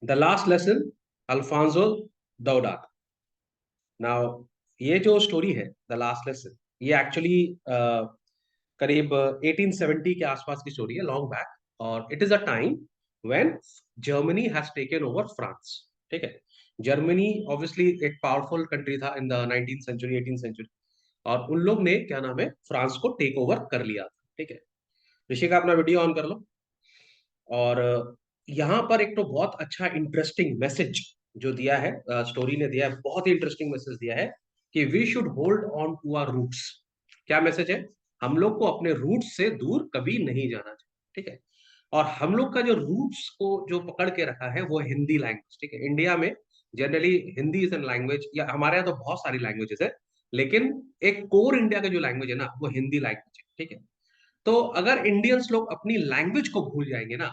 The last lesson, Alphonse Daudet. Now ये जो story है द लास्ट लेसन, ये एक्चुअली करीब 1870 के आसपास की स्टोरी है, लॉन्ग बैक। और it is a time when Germany has taken over France. ठीक है, जर्मनी ऑब्वियसली एक पावरफुल कंट्री था in the 19th century, 18th century. और उन लोग ने क्या नाम है, फ्रांस को टेक ओवर कर लिया था। ठीक है, ऋषि का अपना वीडियो ऑन कर लो। और यहाँ पर एक तो बहुत अच्छा इंटरेस्टिंग मैसेज जो दिया है, स्टोरी ने दिया है, बहुत ही इंटरेस्टिंग मैसेज दिया है कि we should hold on to our roots. क्या मैसेज है? हम लोग को अपने रूट्स से दूर कभी नहीं जाना चाहिए। ठीक है, और हम लोग का जो रूट्स को जो पकड़ के रखा है वो हिंदी लैंग्वेज। ठीक है, इंडिया में generally Hindi is an language, या हमारे यहाँ तो बहुत सारी लैंग्वेजेस है, लेकिन एक कोर इंडिया का जो लैंग्वेज है ना, वो हिंदी लैंग्वेज है। ठीक है, तो अगर इंडियंस लोग अपनी लैंग्वेज को भूल जाएंगे ना,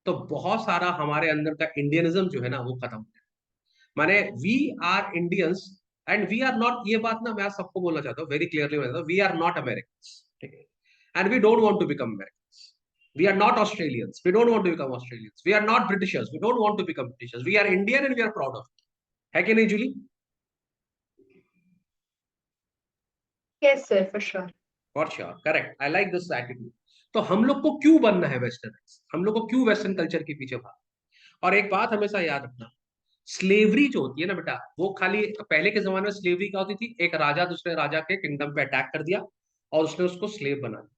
तो बहुत सारा हमारे अंदर का इंडियनिज्म जो है ना वो खत्म हो जाएगा। माने we are Indians and we are not, ये बात ना मैं आज सबको बोलना चाहता हूँ, वेरी क्लियरली बोलना चाहता हूँ, वी आर नॉट अमेरिकन। ठीक है, and we don't want to become American. We are not Australians. We don't want to become Australians. We are not Britishers. We don't want to become Britishers. We are Indian and we are proud of it. है कि नहीं Julie? Yes, sir, for sure. For sure, correct, I like this attitude. तो हम लोग को क्यों बनना है वेस्टर्न? हम लोग को क्यों वेस्टर्न कल्चर के पीछे भाग? और एक बात हमेशा याद रखना, स्लेवरी जो होती है ना बेटा, वो खाली पहले के जमाने में स्लेवरी क्या होती थी, एक राजा दूसरे राजा के किंगडम पे अटैक कर दिया और उसने उसको स्लेव बना दिया।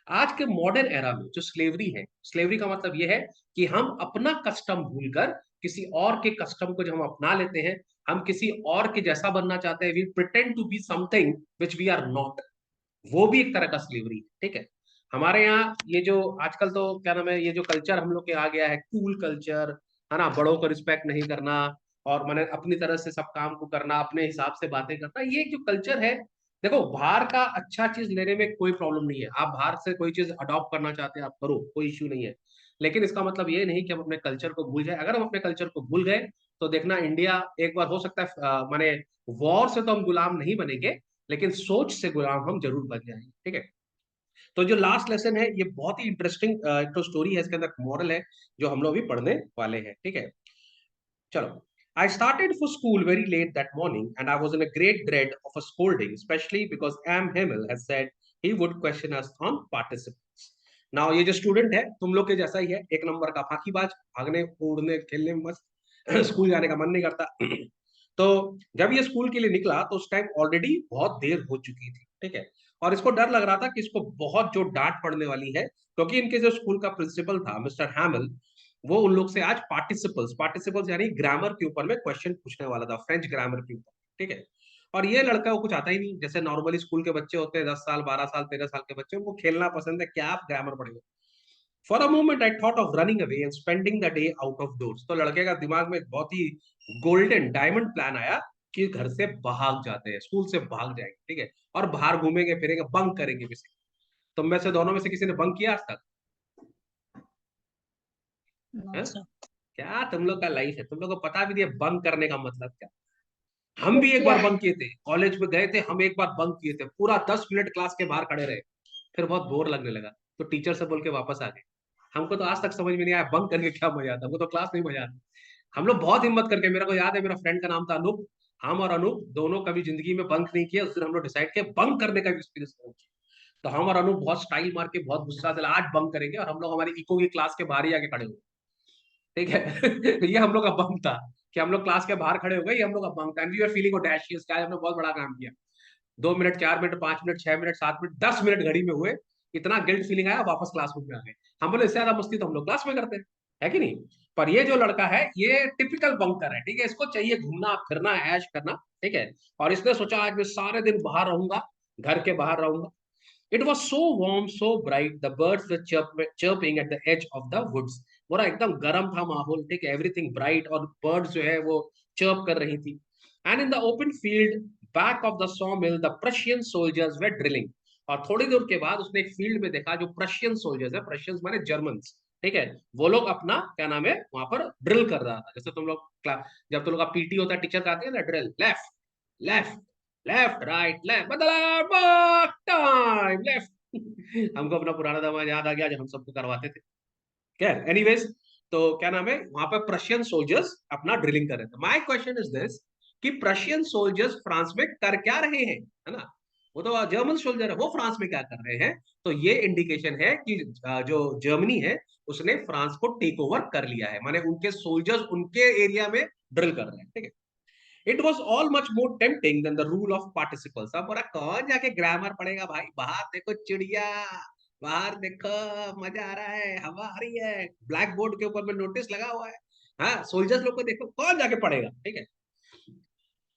आज के मॉडर्न एरा में जो स्लेवरी है, स्लेवरी का मतलब ये है कि हम अपना कस्टम भूलकर किसी और के कस्टम को जब हम अपना लेते हैं, हम किसी और के जैसा बनना चाहते हैं, we pretend to be something which we are not. वो भी एक तरह का स्लेवरी है। ठीक है, हमारे यहाँ ये जो आजकल तो क्या नाम है, ये जो कल्चर हम लोग के आ गया है, कूल कल्चर, है ना, बड़ों को रिस्पेक्ट नहीं करना, और मैंने अपनी तरह से सब काम को करना, अपने हिसाब से बातें करना, ये जो कल्चर है। देखो, बाहर का अच्छा चीज लेने में कोई प्रॉब्लम नहीं है, आप बाहर से कोई चीज अडॉप्ट करना चाहते हैं आप करो, कोई इश्यू नहीं है। लेकिन इसका मतलब ये नहीं कि हम अपने कल्चर को भूल जाए। अगर हम अपने कल्चर को भूल गए तो देखना, इंडिया एक बार हो सकता है माने वॉर से तो हम गुलाम नहीं बनेंगे, लेकिन सोच से गुलाम हम जरूर बन जाएंगे। ठीक है, तो जो लास्ट लेसन है ये बहुत ही इंटरेस्टिंग तो स्टोरी है, इसके अंदर मॉरल है जो हम लोग भी पढ़ने वाले हैं। ठीक है, चलो। I started for school very late that morning and I was in a great dread of a scolding, especially because Am Himmel has said he would question us on participants. Now ये जो student है तुम लोग के जैसा ही है, एक number का फाकीबाज, भागने कूदने खेलने में मस्त स्कूल जाने का मन नहीं करता। तो जब ये स्कूल के लिए निकला तो उस टाइम ऑलरेडी बहुत देर हो चुकी थी। ठीक है, और इसको डर लग रहा था कि इसको बहुत जो डांट पड़ने वाली है, क्योंकि इनके जो स्कूल का प्रिंसिपल था मिस्टर हैमल, वो उन लोग से आज पार्टिसिपल्स पार्टिसिपल्स यानी ग्रामर के ऊपर में क्वेश्चन पूछने वाला था, फ्रेंच ग्रामर के ऊपर। ठीक है, और ये लड़का को कुछ आता ही नहीं, जैसे नॉर्मली स्कूल के बच्चे होते हैं, 10 साल 12 साल 13 साल के बच्चे, उनको खेलना पसंद है, क्या आप ग्रामर पढ़ेंगे? For a moment I thought of running away and spending the day out of doors. तो लड़के का दिमाग में एक बहुत ही गोल्डन डायमंड प्लान आया कि घर से भाग जाते हैं, स्कूल से भाग जाएंगे। ठीक है, और बाहर घूमेंगे फिरेंगे, बंक करेंगे किसी। तुम में से दोनों में से किसी ने बंक किया आज तक? No, है? sir. क्या तुम लोग का लाइफ है, तुम लोग को पता भी नहीं है बंक करने का मतलब क्या। हम भी एक क्या बार है? बंक किए थे, कॉलेज में गए थे हम, एक बार बंक किए थे, पूरा 10 मिनट क्लास के बाहर खड़े रहे, फिर बहुत बोर लगने लगा तो टीचर से बोल के वापस आ गए। हमको तो आज तक समझ में नहीं आया बंक करके क्या मजा आता, हमको तो क्लास नहीं मजा आता। हम लोग बहुत हिम्मत करके, मेरे को याद है मेरा फ्रेंड का नाम था अनूप, हम और अनूप दोनों कभी जिंदगी में बंक नहीं किया, उस दिन हम लोग डिसाइड किया बंक करने का एक्सपीरियंस करना चाहिए। तो हम और अनूप बहुत स्टाइल मार के बहुत गुस्सा से आज बंक करेंगे, और हम लोग हमारी इको की क्लास के बाहर ही आके खड़े हुए। ठीक है, ये हम लोग का बंक था कि हम लोग क्लास के बाहर खड़े हो गए, ये हम लोग का बंक था, and we are feeling audacious, क्या हमने बहुत बड़ा काम किया। 2 minute, 4 minute, 5 minute, 6 minute, 7 minute, 10 minute घड़ी में हुए, इतना गिल्ट फीलिंग आया, वापस क्लासरूम में आ गए। हम बोले इससे ज्यादा मस्ती तो हम लोग क्लास में करते हैं, है कि नहीं? पर ये जो लड़का है ये टिपिकल बंकर है। ठीक है, इसको चाहिए घूमना फिरना, ऐश करना। ठीक है, और इसने सोचा आज मैं सारे दिन बाहर रहूंगा, घर के बाहर रहूंगा। It was so warm, so bright. The birds were chirping at the edge of the woods. पूरा एकदम गर्म था माहौल। ठीक है, एवरीथिंग ब्राइट, और बर्ड्स जो है वो चर्प कर रही थी। And in the open field back of the sawmill, the Prussian soldiers were drilling. और थोड़ी दूर के बाद उसने एक फील्ड में देखा जो प्रशियन सोल्जर्स है, प्रशियंस माने जर्मन्स। ठीक है, वो लोग अपना क्या नाम है वहां पर ड्रिल कर रहा था, जैसे तुम लोग जब तुम लोग का पीटी होता है, टीचर का आती है ना drill, left left left right left, मतलब टाइम लेफ्ट। हमको अपना पुराना जमाना याद आ गया जब हम सबको करवाते थे। खैर एनीवेज, तो क्या नाम है, वहां पर प्रशियन सोल्जर्स अपना ड्रिलिंग कर रहे थे। माय क्वेश्चन इज दिस कि प्रशियन सोल्जर्स फ्रांस में कर क्या रहे हैं, है ना, वो तो जर्मन सोल्जर है, वो फ्रांस में क्या कर रहे हैं। तो ये इंडिकेशन है कि जो जर्मनी है उसने फ्रांस को टेक ओवर कर लिया है, माने उनके सोल्जर्स उनके एरिया में ड्रिल कर रहे हैं, ठीक है। It was all much more tempting than the rule of participles. अब बोला कौन जाके ग्रामर पढ़ेगा भाई, बाहर देखो चिड़िया, बाहर देखो मजा आ रहा है, हवा आ रही है, ब्लैक बोर्ड के ऊपर में नोटिस लगा हुआ है, हाँ सोल्जर्स लोग को देखो, कौन जाके पढ़ेगा, ठीक है।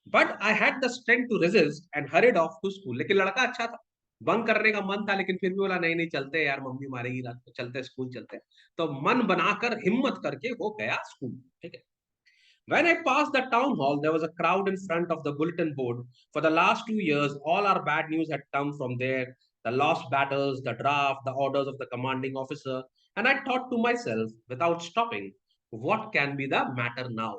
But I had the strength to resist and hurried off to school. लेकिन लड़का अच्छा था, बंक करने का मन था, लेकिन फिर भी बोला नहीं नहीं चलते यार, मम्मी मारेगी रात को, चलते स्कूल चलते। तो मन बनाकर हिम्मत करके वो गया स्कूल, ठीक है। When I passed the town hall, there was a crowd in front of the bulletin board. For the last 2 years, all our bad news had come from there. The lost battles, the draft, the orders of the commanding officer. And I thought to myself, without stopping, what can be the matter now?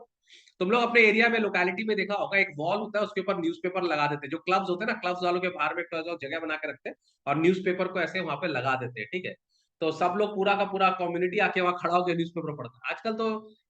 तुम लोग अपने area में, locality में देखा होगा, एक wall होता है, उसके ऊपर न्यूज़पेपर लगा देते हैं। जो क्लब्स होते हैं ना, क्लब्स वालों के बाहर में एक जगह बना के रखते हैं और न्यूज़पेपर को ऐसे वहां पे लगा देते हैं, ठीक है। तो सब लोग पूरा का पूरा कम्युनिटी आके वहां खड़ा होकर न्यूज़पेपर पढ़ता है। आजकल तो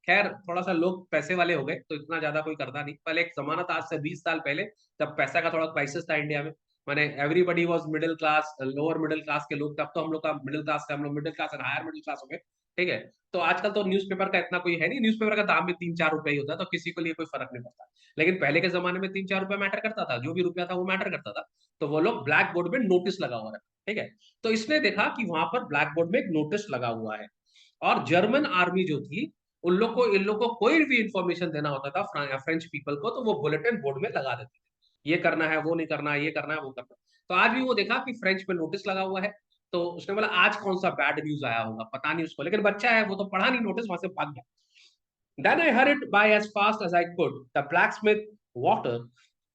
खैर थोड़ा सा लोग पैसे वाले हो गए, तो इतना ज्यादा कोई करता नहीं। पहले एक जमाना था, आज से 20 साल पहले, तब पैसा का थोड़ा क्राइसिस था इंडिया में। माने everybody was middle class, lower middle class के लोग, तब तो हम लोग का मिडिल क्लास से हम लोग middle class and higher middle class हो गए, ठीक है। तो आजकल तो न्यूज़पेपर का इतना कोई है नहीं, न्यूज़पेपर का दाम भी 3-4 रुपए ही होता है, तो किसी को लिए कोई फर्क नहीं पड़ता। लेकिन पहले के जमाने में 3-4 रुपए मैटर करता था, जो भी रुपया था वो मैटर करता था। तो वो लोग ब्लैक बोर्ड में नोटिस लगा हुआ है, ठीक है। तो इसने देखा कि वहां पर ब्लैक बोर्ड में एक नोटिस लगा हुआ है, और जर्मन आर्मी जो थी, उन लोग को, इन लोग को कोई भी इंफॉर्मेशन देना होता था फ्रेंच पीपल को, तो वो बुलेटिन बोर्ड में लगा देते थे, ये करना है, वो नहीं करना है, ये करना है, वो करना है। तो आज भी वो देखा कि फ्रेंच में नोटिस लगा हुआ है, तो उसने बोला आज कौन सा बैड न्यूज आया होगा, पता नहीं उसको, लेकिन बच्चा है वो तो पढ़ा नहीं नोटिस, वहां से भाग गया। Then I hurried by as fast as I could. The blacksmith, Walter,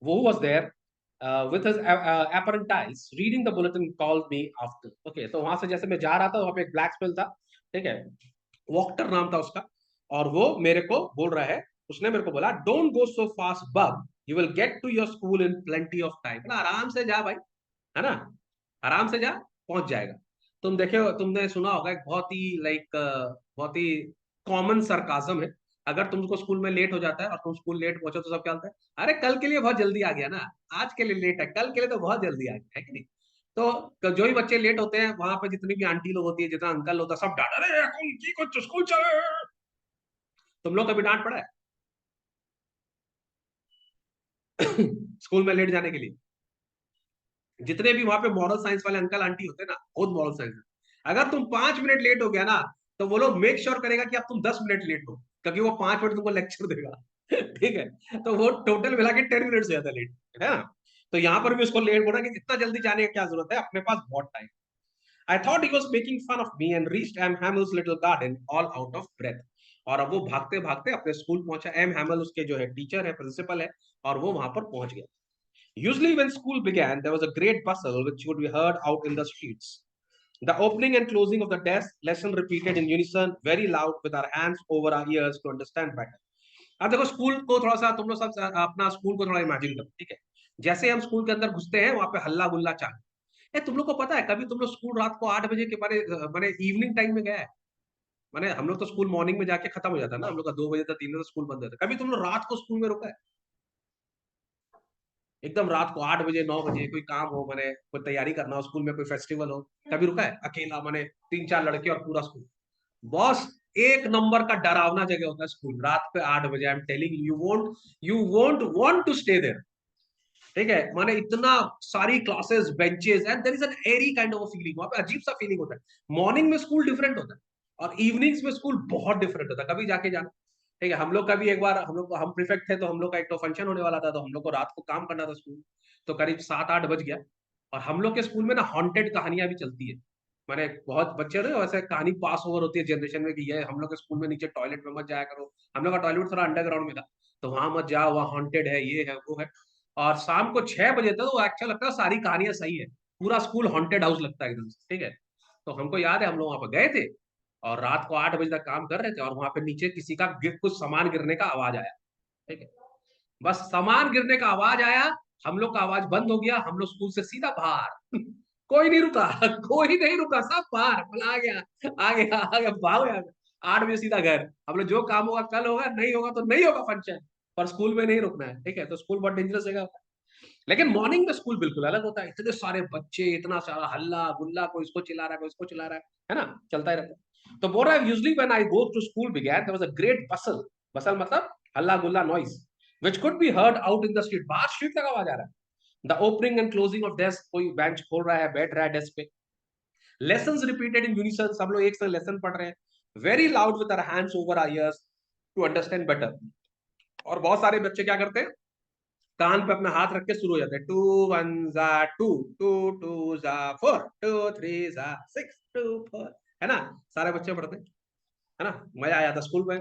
who was there with his apprentice, reading the bulletin, called me after. Okay, तो वहां से जैसे मैं जा रहा था, वहां पे एक ब्लैक था, ठीक है, वॉक्टर नाम था उसका, और वो मेरे को बोल रहा है, उसने मेरे को बोला don't go so fast bub, you will get to your school in plenty of time. आराम से जा भाई, है ना, आराम से जा, पहुंच जाएगा। तुम देखे, तुमने सुना होगा एक बहुत ही लाइक बहुत ही कॉमन सरकाजम है, अगर तुमको स्कूल में लेट हो जाता है और तुम स्कूल लेट पहुंचो, तो सब क्या होता है, अरे कल के लिए बहुत जल्दी आ गया ना, आज के लिए लेट है, कल के लिए तो बहुत जल्दी आ गया, है कि नहीं। तो जो ही बच्चे लेट होते हैं, वहां पे जितनी भी आंटी लोग होती है, जितना अंकल होता है, सब डांट, अरे कौन की कुछ स्कूल चले। तुम लोग कभी डांट पड़ा है स्कूल में लेट जाने के लिए? जितने भी वहां पे मॉरल साइंस वाले अंकल आंटी होते हैं ना, खुद मॉरल साइंस, अगर तुम 5 मिनट लेट हो गया ना, तो वो लोग मेक श्योर करेगा कि अब तुम 10 मिनट लेट हो, क्योंकि वो 5 मिनट तुमको लेक्चर देगा ठीक है, तो वो टोटल मिला के 10 मिनट से ज्यादा लेट है ना। तो यहाँ पर भी उसको लेट बोला कि इतना जल्दी जाने का क्या जरूरत है, अपने पास बहुत time. I thought he was making fun of me and reached M Hamel's little garden all out of breath. और अब वो भागते भागते अपने स्कूल पहुंचा, एम हैमल उसके जो है टीचर है, प्रिंसिपल है, और वो वहां पर पहुंच गया। Usually, when school began, there was a great bustle which would be heard out in the streets. The opening and closing of the desk, lesson repeated in unison, very loud, with our hands over our ears to understand better. अब देखो school को थोड़ा सा, तुम लोग सब अपना school को थोड़ा इमेजिन करो, ठीक है। जैसे हम स्कूल के अंदर घुसते हैं, वहां पे हल्ला गुल्ला चालू। तुम लोग को पता है, कभी तुम लोग स्कूल रात को 8 बजे के माने माने इवनिंग टाइम में गया है? माने हम लोग तो स्कूल मॉर्निंग में जाके खत्म हो जाता है ना, हम लोग का 2 बजे तक 3 बजे तक स्कूल बंद होता है। कभी तुम लोग रात को स्कूल में रुका है? एकदम रात को 8 बजे 9 बजे कोई काम हो, मैंने कोई तैयारी करना हो, स्कूल में कोई फेस्टिवल हो, कभी रुका है अकेला, मैंने 3-4 लड़के और पूरा स्कूल? बॉस, एक नंबर का डरावना जगह होता है स्कूल, रात पे 8 बजे। I am telling you won't want to stay there, ठीक है। माने इतना सारी classes, benches, and there is an eerie kind of feeling, वहां पे अजीब सा फीलिंग होता है। मॉर्निंग में स्कूल डिफरेंट होता है, और इवनिंग्स में स्कूल बहुत डिफरेंट होता है, कभी जाके जाना, ठीक है। हम लोग का भी एक बार, हम प्रीफेक्ट थे, तो हम लोग का एक तो फंक्शन होने वाला था, तो हम लोग को रात को काम करना था स्कूल, तो करीब 7-8 बज गया। और हम लोग के स्कूल में ना हॉन्टेड कहानियां भी चलती है, मैंने बहुत बच्चे ना वैसे कहानी पास ओवर होती है जनरेशन में, कि ये हम लोग के स्कूल में नीचे टॉयलेट में मत जाया करो, हम लोग का टॉयलेट थोड़ा अंडरग्राउंड में था, तो वहां मत जाओ, वहां हॉन्टेड है, ये है, वो है। और शाम को 6 बजे तक वो एक्चुअल लगता है सारी कहानियां सही है, पूरा स्कूल हॉन्टेड हाउस लगता है एकदम से, ठीक है। तो हमको याद है हम लोग वहां पर गए थे, और रात को 8 बजे तक काम कर रहे थे, और वहां पे नीचे किसी का कुछ सामान गिरने का आवाज आया, ठीक है। बस सामान गिरने का आवाज आया, हम लोग का आवाज बंद हो गया, हम लोग स्कूल से सीधा बाहर कोई नहीं रुका कोई नहीं रुका, सब बाहर, बोला आ गया आ गया आ गया, भागो यहाँ से। 8 बजे सीधा घर। अब लोग जो काम होगा कल होगा, नहीं होगा तो नहीं होगा फंक्शन, पर स्कूल में नहीं रुकना है, ठीक है। तो स्कूल बहुत डेंजरस जगह होता है। लेकिन मॉर्निंग में स्कूल बिल्कुल अलग होता है, इतने सारे बच्चे, इतना सारा हल्ला गुल्ला, कोई इसको चिल्ला रहा है, कोई इसको चिल्ला रहा है ना, चलता ही रहता है। तो बोल रहा है usually when I go to school began there was a great bustle, bustle मतलब हल्ला गुल्ला, noise which could be heard out in the street, बाहर स्ट्रीट लगा आवाज आ रहा है। The opening and closing of desk, कोई बेंच खोल रहा है, बैठ रहा है डेस्क पे। लेसन्स रिपीटेड इन यूनिसन, सब लोग एक साथ लेसन पढ़ रहे हैं। Very loud with our hands over our ears to understand better. और बहुत सारे बच्चे क्या करते हैं, कान पे अपना हाथ रख के शुरू हो जाते हैं, 2 1 जा 2, 2 2 जा 4, 2 3 जा 6, 2 4, है ना। सारे बच्चे पढ़ते हैं, है ना। मजा आया था स्कूल में।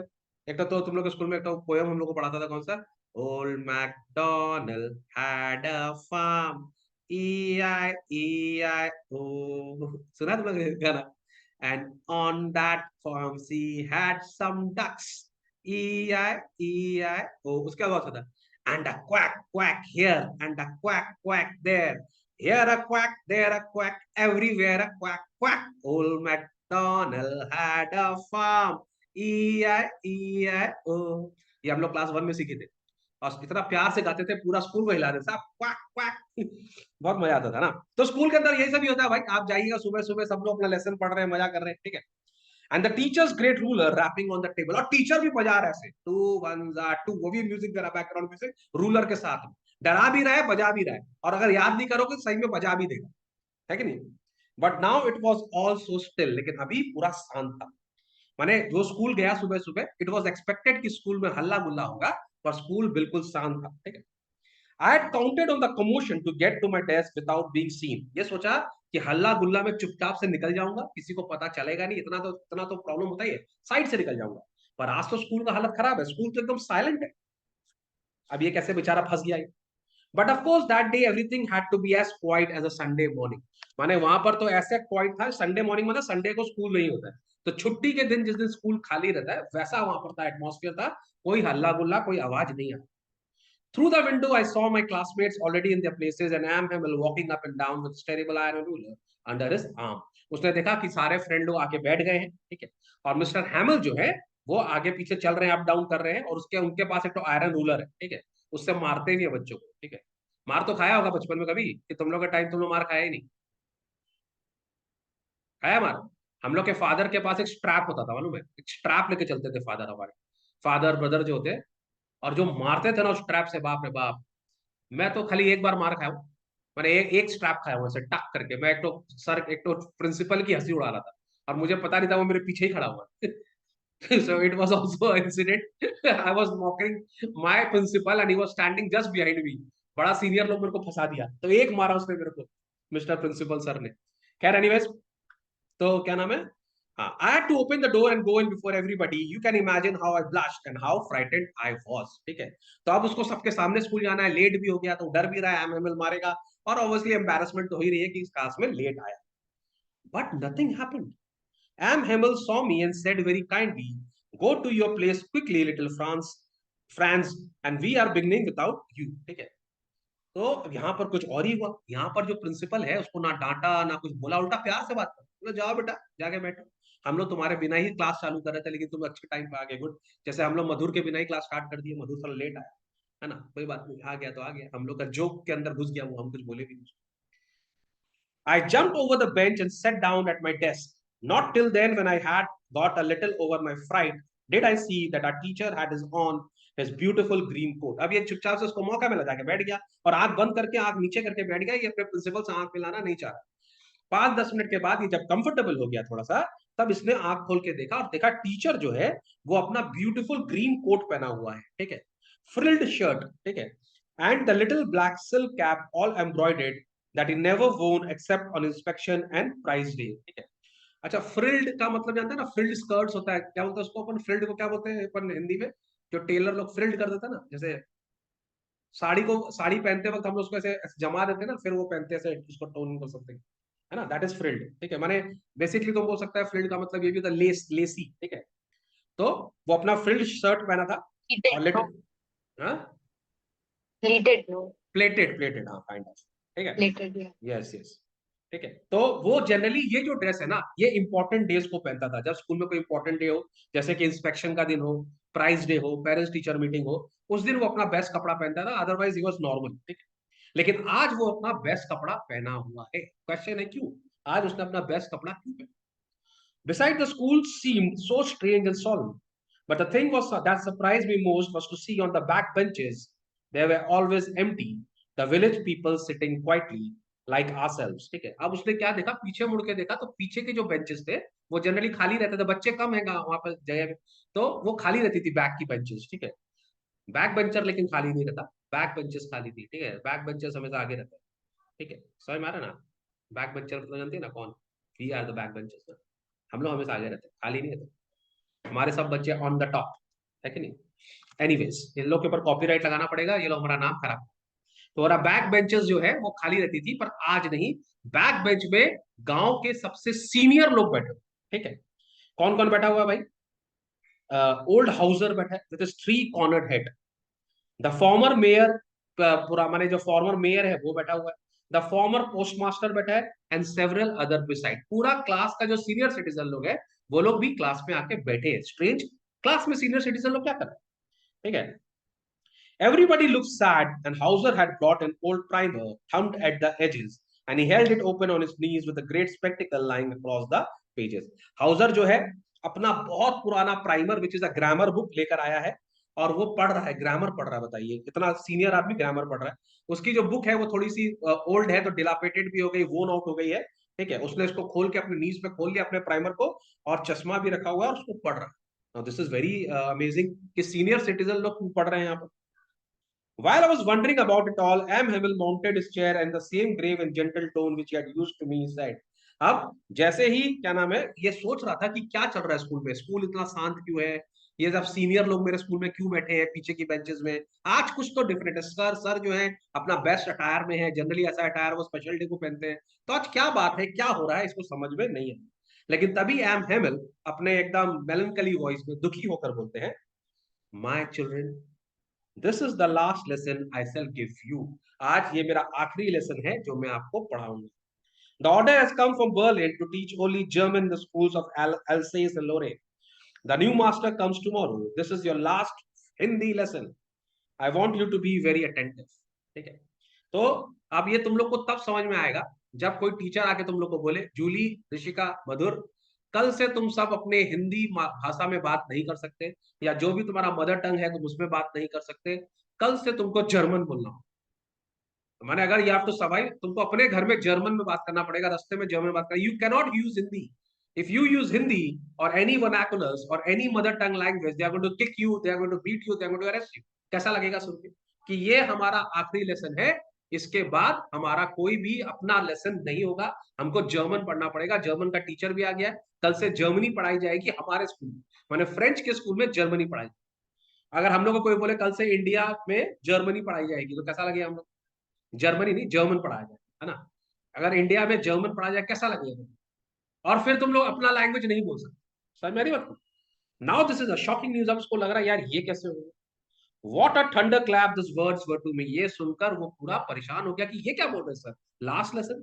एक तो तुम लोग के स्कूल में एक तो पोयम हम लोग को पढ़ाता था, कौन सा, old MacDonald had a farm, E I E I O, सुना तुम लोग ये गाना। And on that farm she had some ducks, E I E I O. उसके बाद होता था, and a quack quack here and a quack quack there, here a quack, there a quack, everywhere a quack quack, old MacDonald had a farm, E-I-E-I-O। ये हम लोग class 1 में सीखे थे, और इतना प्यार से गाते थे, पूरा स्कूल को हिला देते थे, क्वाक क्वाक। बहुत मजा आता था ना। तो स्कूल के अंदर यही सब ही होता है भाई, आप जाइएगा सुबह सुबह, सब लोग अपना लेसन पढ़ रहे हैं, मजा कर रहे हैं, ठीक है। And the teacher's great ruler rapping on the table, और टीचर भी बजा रहा है ऐसे 2 1 2, वो भी म्यूजिक दे रहा है, बैकग्राउंड म्यूजिक रूलर के साथ में, डरा भी रहा है, बजा भी रहा है, और अगर याद नहीं करोगे तो सही में बजा भी देगा, है कि नहीं। But now it was all so still, लेकिन अभी पूरा शांत था। माने जो स्कूल गया सुबह सुबह, इट वॉज एक्सपेक्टेड कि स्कूल में हल्ला गुल्ला होगा, पर स्कूल बिल्कुल शांत था, ठीक है। I had counted on the commotion to get to my desk without being seen। ये सोचा कि हल्ला गुल्ला में चुपचाप से निकल जाऊंगा, किसी को पता चलेगा नहीं, इतना तो प्रॉब्लम होता ही है, साइड से निकल जाऊंगा। पर आज तो स्कूल का हालत खराब है, स्कूल तो एकदम साइलेंट है। अब ये कैसे बेचारा फंस गया है। But of course that day everything had to be as quiet as a Sunday morning. माने वहां पर तो ऐसे क्वाइट था, संडे मॉर्निंग मतलब संडे को स्कूल नहीं होता है, तो छुट्टी के दिन जिस दिन स्कूल खाली रहता है, वैसा वहां पर था, एटमॉस्फेयर था, कोई हल्ला गुल्ला, कोई आवाज नहीं आई। Through the window, I saw my classmates already in their places and Am Hamel walking up and down with terrible iron ruler under his arm। उसने देखा कि सारे फ्रेंड लोग आके बैठ गए हैं, ठीक है, और मिस्टर हैमल जो है वो आगे पीछे चल रहे हैं, अप डाउन कर रहे हैं, और उसके उनके पास एक तो आयरन रूलर है, ठीक है, उससे मारते भी है बच्चों को, ठीक है। मार तो खाया होगा बचपन में कभी, कि तुम लोग का टाइम तुम लोग मार खाया ही नहीं, खाया मार। हम लोग के फादर के पास एक स्ट्रैप होता था, मालूम है, एक स्ट्रैप लेके चलते थे फादर, हमारे फादर ब्रदर जो होते, और जो मारते थे ना उस स्ट्रैप से, बाप रे बाप। मैं तो खाली एक बार मार खाया हूँ, मैंने एक स्ट्रैप खाया हूँ ऐसे टक करके। मैं एक तो प्रिंसिपल की हंसी उड़ा रहा था, और मुझे पता नहीं था वो मेरे पीछे ही खड़ा हुआ है। So it was also an incident। I was mocking my principal and he was standing just behind me। बड़ा सीनियर लोग मेरे को फंसा दिया, तो एक मारा उसने मेरे को, मिस्टर प्रिंसिपल सर ने। खैर एनीवेज, तो क्या नाम है, हाँ, I had to open the door and go in before everybody। You can imagine how I blushed and how frightened I was, ठीक है। तो अब उसको सबके सामने स्कूल जाना है, लेट भी हो गया, तो डर भी रहा है एमएमएल मारेगा, और ऑब्वियसली एम्बैरेसमेंट तो हो ही रही है कि इस क्लास में लेट आया। But nothing happened. M Hamel saw me and said very kindly, go to your place quickly little Franz and we are beginning without you, ठीक है। तो यहाँ पर कुछ और ही हुआ, यहाँ पर जो प्रिंसिपल है उसको ना डांटा ना कुछ बोला, उल्टा प्यार से बात कर, बोले जाओ बेटा जाके बैठो, हम लोग तुम्हारे बिना ही क्लास चालू कर रहे थे, लेकिन तुम अच्छे टाइम पे आ गए, गुड। जैसे हम लोग मधुर के बिना ही क्लास स्टार्ट कर दिए, मधुर थोड़ा लेट आया, है ना, कोई बात नहीं, आ गया तो आ गया, हम लोग का जोक के अंदर घुस गया वो, हम कुछ बोले भी नहीं। I jumped over the bench and sat down at my desk। Not till then, when I had got a little over my fright, did I see that our teacher had his beautiful green coat। अब ये चुपचाप से उसको मौका मिला, जाके बैठ गया, और आंख बंद करके, आंख नीचे करके बैठ गया, ये अपने प्रिंसिपल से आंख मिलाना नहीं चाह रहा। 5-10 मिनट के बाद ये जब कंफर्टेबल हो गया थोड़ा सा, तब इसने आंख खोल के देखा, और देखा टीचर जो है वो अपना ब्यूटीफुल ग्रीन कोट पहना हुआ है, ठीक है, फ्रिल्ड शर्ट, ठीक है, and the little black silk cap all embroidered that he never worn except on inspection and prize day, ठीक है। अच्छा, फ्रिल्ड का मतलब जानते हैं ना, फ्रिल्ड स्कर्ट्स होता है, क्या बोलते हैं उसको अपन, फ्रिल्ड को क्या बोलते हैं अपन हिंदी में, जो टेलर लोग फ्रिल्ड कर देता है ना, जैसे साड़ी पहनते वक्त हम लोग उसको ऐसे जमा देते हैं ना, फिर वो पहनते हैं, उसको टोन कर सकते हैं, है ना, दैट इज फ्रिल्ड, ठीक है। माने बेसिकली तुम बोल सकता है फ्रिल्ड का मतलब ये भी था, लेसी, ठीक है। तो वो अपना फ्रिल्ड शर्ट पहना था, और हाँ, Pleated, no. प्लेटेड, हाँ, काइंड ऑफ, ठीक है, Pleated, yeah. Yes yes. ठीक है। तो वो जनरली ये जो ड्रेस है ना, ये इंपॉर्टेंट डेज को पहनता था, जब स्कूल में कोई इंपॉर्टेंट डे हो, जैसे कि इंस्पेक्शन का दिन हो, प्राइज डे हो, पेरेंट्स टीचर मीटिंग हो, उस दिन वो अपना बेस्ट कपड़ा पहनता था, अदरवाइज ही वाज नॉर्मल। ठीक है। लेकिन आज वो अपना बेस्ट कपड़ा पहना हुआ है। क्वेश्चन है क्यों? आज उसने अपना बेस्ट कपड़ा क्यों पहना? Beside the school seemed so strange and solemn. But the thing was that surprised me most was to see on the back benches, they were always empty, the village people sitting quietly like ourselves. ठीक है। अब उसने क्या देखा, पीछे मुड़ के देखा तो पीछे के जो बेंचेस थे वो जनरली खाली रहते थे, बच्चे कम है वहां पर जगह पे, तो वो खाली रहती थी बैक की बेंचेस। ठीक है। बैक बेंचर लेकिन खाली नहीं रहता, बैक बेंचेस खाली थी। ठीक है। बैक बेंचेस हमेशा आगे रहता है। ठीक है, समझ में आ रहा है ना? बैक बेंचर तो जानते हैं ना कौन? We are the back benchers. हम लोग हमेशा आगे रहते हैं, खाली नहीं रहते। हमारे सब बच्चे ऑन द टॉप, है कि नहीं? एनीवेज, इन लोग के ऊपर कॉपीराइट लगाना पड़ेगा, ये लोग हमारा नाम खराब। तो हमारा बैक बेंचेस जो है वो खाली रहती थी, पर आज नहीं। बैक बेंच में गांव के सबसे सीनियर लोग बैठे। ठीक है। कौन कौन बैठा हुआ है भाई? ओल्ड हाउसर बैठा है with his three cornered head. The former mayor, पूरा माने जो फॉर्मर मेयर है वो बैठा हुआ है। द फॉर्मर पोस्टमास्टर बैठा है एंड सेवरल अदर बिसाइड। पूरा क्लास का जो सीनियर सिटीजन लोग है वो लोग भी क्लास में आके बैठे हैं। स्ट्रेंज, क्लास में सीनियर सिटीजन लोग क्या कर रहे हैं? ठीक है। Everybody looked sad, and Hauser had brought an old primer, thumbed at the edges, and he held it open on his knees with a great spectacle lying across the pages. Hauser जो है अपना बहुत पुराना primer which is a grammar book लेकर आया है, और वो पढ़ रहा है, ग्रामर पढ़ रहा है। बताइए, इतना सीनियर आदमी ग्रामर पढ़ रहा है। उसकी जो बुक है वो थोड़ी सी ओल्ड है, तो डिलापेटेड भी हो गई, वोन आउट हो गई है। ठीक है। उसने इसको खोल के अपने नीज पे खोल लिया अपने प्राइमर को, और चश्मा भी रखा हुआ है और उसको पढ़ रहा है। Now, this is very amazing कि सीनियर सिटीजन लोग पढ़ रहे हैं यहाँ पर। While I was wondering about it all, M. Hamill mounted his chair and the same grave and gentle tone which he had used to me said. अब जैसे ही क्या नाम है, ये सोच रहा था कि क्या चल रहा है स्कूल में, स्कूल इतना शांत क्यों है, ये सब सीनियर लोग मेरे स्कूल में क्यों बैठे हैं पीछे की बेंचेस में। आज कुछ तो डिफरेंट है। सर जो है अपना बेस्ट अटायर में है, जनरली ऐसा अटायर वो स्पेशल डे को पहनते हैं। तो आज क्या बात है, क्या हो रहा है, इसको समझ में नहीं है। लेकिन तभी एम हेमिल अपने एकदम मेलनकली वॉइस में दुखी होकर बोलते हैं, my children, this is the last lesson I shell give you. आज ये मेरा आखिरी लेसन है जो मैं आपको पढ़ाऊंगा। The order has come from Berlin to teach only German in the schools of Alsace and Lorraine. The new master comes tomorrow. This is your last Hindi lesson. I want you to be very attentive. ठीक है। तो अब ये तुम लोग को तब समझ में आएगा जब कोई टीचर आके तुम लोग को बोले, जूली, ऋषिका, मधुर, कल से तुम सब अपने हिंदी भाषा में बात नहीं कर सकते, या जो भी तुम्हारा मदर टंग है तुम उसमें बात नहीं कर सकते। कल से तुमको जर्मन बोलना हो। तो माने अगर यू हैव टू सर्वाइव, तुमको अपने घर में जर्मन में बात करना पड़ेगा, रास्ते में जर्मन में बात करना। You can not use Hindi. If you use Hindi और एनी वर्नाकुलर्स और any mother tongue language, they are going to kick you, they are going to beat you, they are going to arrest you. कैसा लगेगा सुन के कि ये हमारा आखिरी lesson है, इसके बाद हमारा कोई भी अपना लेसन नहीं होगा, हमको जर्मन पढ़ना पड़ेगा। जर्मन का टीचर भी आ गया है, कल से जर्मनी पढ़ाई जाएगी हमारे स्कूल में, माने फ्रेंच के स्कूल में जर्मनी पढ़ाई। अगर हम लोग को कोई बोले कल से इंडिया में जर्मनी पढ़ाई जाएगी, तो कैसा लगेगा? हम लोग जर्मनी नहीं, जर्मन पढ़ाया जाए, है ना? अगर इंडिया में जर्मन पढ़ाया जाए कैसा लगेगा? और फिर तुम लोग अपना लैंग्वेज नहीं बोल सकते। समझ मेरी बात? Now this is a shocking news. अब उसको लग रहा है यार ये कैसे हो गया। What a thunderclap these words were to me. ये सुनकर वो पूरा परेशान हो गया कि ये क्या बोल रहे हैं sir, last lesson.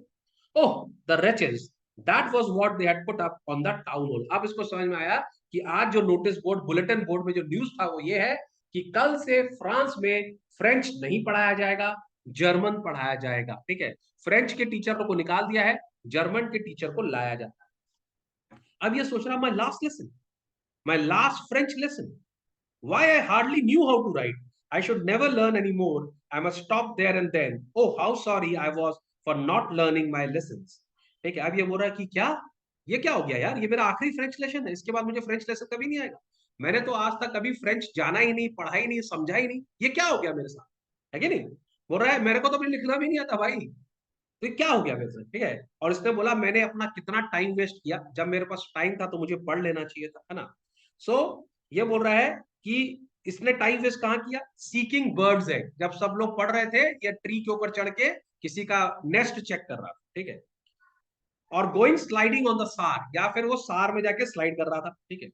Oh the wretches, that was what they had put up on the town hall. अब इसको समझ में आया कि आज जो नोटिस बोर्ड, बुलेटिन बोर्ड में जो न्यूज था वो ये है कि कल से फ्रांस में फ्रेंच नहीं पढ़ाया जाएगा, जर्मन पढ़ाया जाएगा। ठीक है। फ्रेंच के टीचर को निकाल दिया है, जर्मन के टीचर को लाया जाता है। अब ये सोच रहा, my last lesson, my last French lesson, why I hardly knew how to write. I should never learn anymore. I must stop there and then. Oh, how sorry I was for not learning my lessons. ठीक है। अब ये बोल रहा है कि क्या, ये क्या हो गया यार, ये मेरा आखिरी फ्रेंच लेसन है, इसके बाद मुझे फ्रेंच लेसन कभी नहीं आएगा। मैंने तो आज तक कभी फ्रेंच जाना ही नहीं, पढ़ा ही नहीं, समझा ही नहीं, ये क्या हो गया मेरे साथ, है कि नहीं? बोल रहा है मेरे को तो अभी लिखना भी नहीं आता भाई, तो ये क्या हो गया मेरे साथ। ठीक है। और इसने बोला मैंने अपना कितना टाइम वेस्ट किया, जब मेरे पास टाइम था तो मुझे पढ़ लेना चाहिए था, है ना? सो ये बोल रहा है कि इसने टाइम वेस्ट कहाँ किया, सीकिंग बर्ड्स है, जब सब लोग पढ़ रहे थे या ट्री के ऊपर चढ़ के किसी का नेस्ट चेक कर रहा था। ठीक है। और गोइंग स्लाइडिंग ऑन द सार, या फिर वो सार में जाके स्लाइड कर रहा था। ठीक है।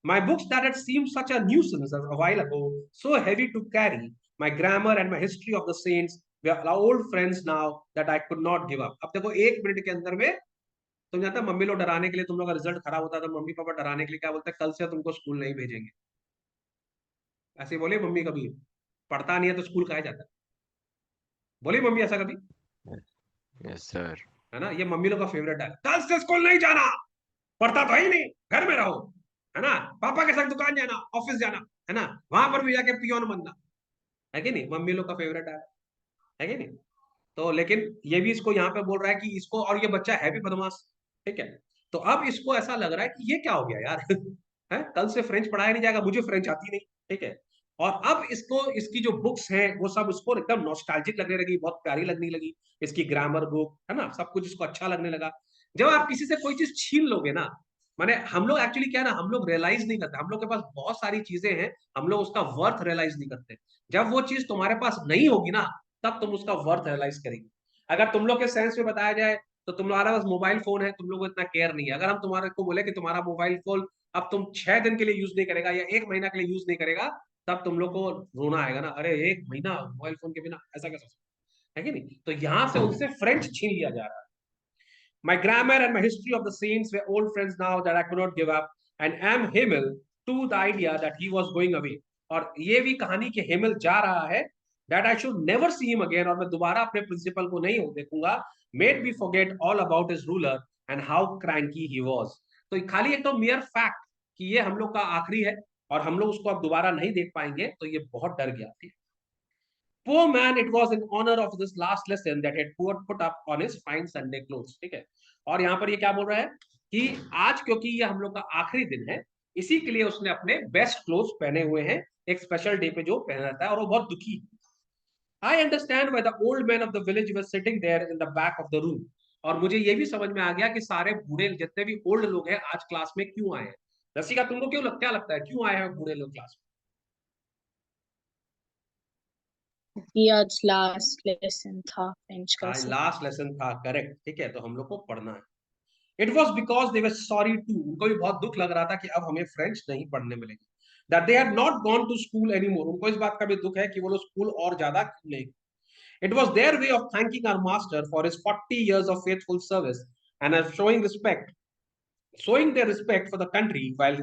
My books that had seemed such a nuisance a while ago, so heavy to carry, my grammar and my history of the saints, we are old friends now that I could not give up. अब देखो 1 minute के अंदर में, तुम जानते हो mummy लोग डराने के लिए, तुम लोग का रिजल्ट खराब होता है तो मम्मी पापा डराने के लिए क्या बोलते हैं, कल से तुमको स्कूल नहीं भेजेंगे। ऐसे बोले मम्मी कभी? पढ़ता नहीं है तो स्कूल काहे जाता है? बोली मम्मी ऐसा कभी? Yes sir. है ना, ये मम्मी लोग का फेवरेट है, कल से स्कूल नहीं जाना, पढ़ता तो है ही नहीं, घर में रहो, है ना, पापा के साथ दुकान जाना, ऑफिस जाना, है ना, वहां पर भी जाके पियोन बनना, है कि नहीं, मम्मी लोग का फेवरेट है कि नहीं? तो लेकिन ये भी इसको यहाँ पे बोल रहा है कि इसको, और ये बच्चा है भी बदमाश, ठीक है। तो अब इसको ऐसा लग रहा है कि ये क्या हो गया यार है, कल से फ्रेंच पढ़ाया नहीं जाएगा, मुझे फ्रेंच आती नहीं, ठीक है। और अब इसको, इसकी जो बुक्स हैं वो सब इसको एकदम नॉस्टैल्जिक लगने लगी, बहुत प्यारी लगने लगी, इसकी ग्रामर बुक, है ना, सब कुछ इसको अच्छा लगने लगा। जब आप किसी से कोई चीज छीन लोगे ना, माने हम लोग एक्चुअली क्या है ना, हम लोग रियलाइज नहीं करते, हम लोग के पास बहुत सारी चीजें हैं, हम लोग उसका वर्थ रियलाइज नहीं करते। जब वो चीज तुम्हारे पास नहीं होगी ना, तब तुम उसका वर्थ रियलाइज करेंगे। अगर तुम लोग के सेंस में बताया जाए तो तुम्हारा पास मोबाइल फोन है, तुम लोग को इतना केयर नहीं है। अगर हम तुम्हारे को बोले कि तुम्हारा मोबाइल फोन अब तुम 6 दिन के लिए यूज नहीं करेगा या 1 महीना के लिए यूज नहीं करेगा, तब तुम लोग को रोना आएगा ना, अरे 1 महीना मोबाइल फोन के बिना, ऐसा कैसा है कि नहीं? तो यहां से उनसे फ्रेंच छीन लिया जा रहा है। My grammar and my history of the saints were old friends now that I could not give up, and am Himmel to the idea that he was going away. और ये भी कहानी कि हिमल जा रहा है, that I should never see him again, और मैं दोबारा अपने प्रिंसिपल को नहीं देखूंगा, made me forget all about his ruler and how cranky he was। तो खाली एक तो mere fact कि ये हम लोग का आखिरी है और हम लोग उसको अब दोबारा नहीं देख पाएंगे, तो ये बहुत डर गया थी। Poor man, it was in honor of this last lesson that he had put up on his fine Sunday clothes। ठीक है, और यहाँ पर ये क्या बोल रहा है कि आज क्योंकि ये हम लोग का आखिरी दिन है, इसी के लिए उसने अपने बेस्ट क्लोथ्स पहने हुए हैं, एक स्पेशल डे पे जो पहना रहता है, और वो बहुत दुखी। I understand why the old man of the village were sitting there in the back of the room. और मुझे ये भी समझ में आ गया कि सारे बूढ़े जितने भी ओल्ड लोग हैं आज क्लास में क्यों आए हैं। रसिका, तुमको क्यों क्या लगता है क्यों आए हैं बूढ़े लोग क्लास में? ये आज लास्ट लेसन था फ्रेंच का, आज लास्ट लेसन था, करेक्ट, ठीक है, तो हम लोग को पढ़ना है। It was because they were sorry too, उनको भी बहुत दुख लग रहा था कि अब हमें फ्रेंच नहीं पढ़ने मिलेगी। That they had not gone to school anymore, उनको इस बात का भी दुख है कि वो लोग स्कूल और ज्यादा क्यों नहीं। It was their way of thanking our master for his 40 years of faithful service and of showing their respect for the country while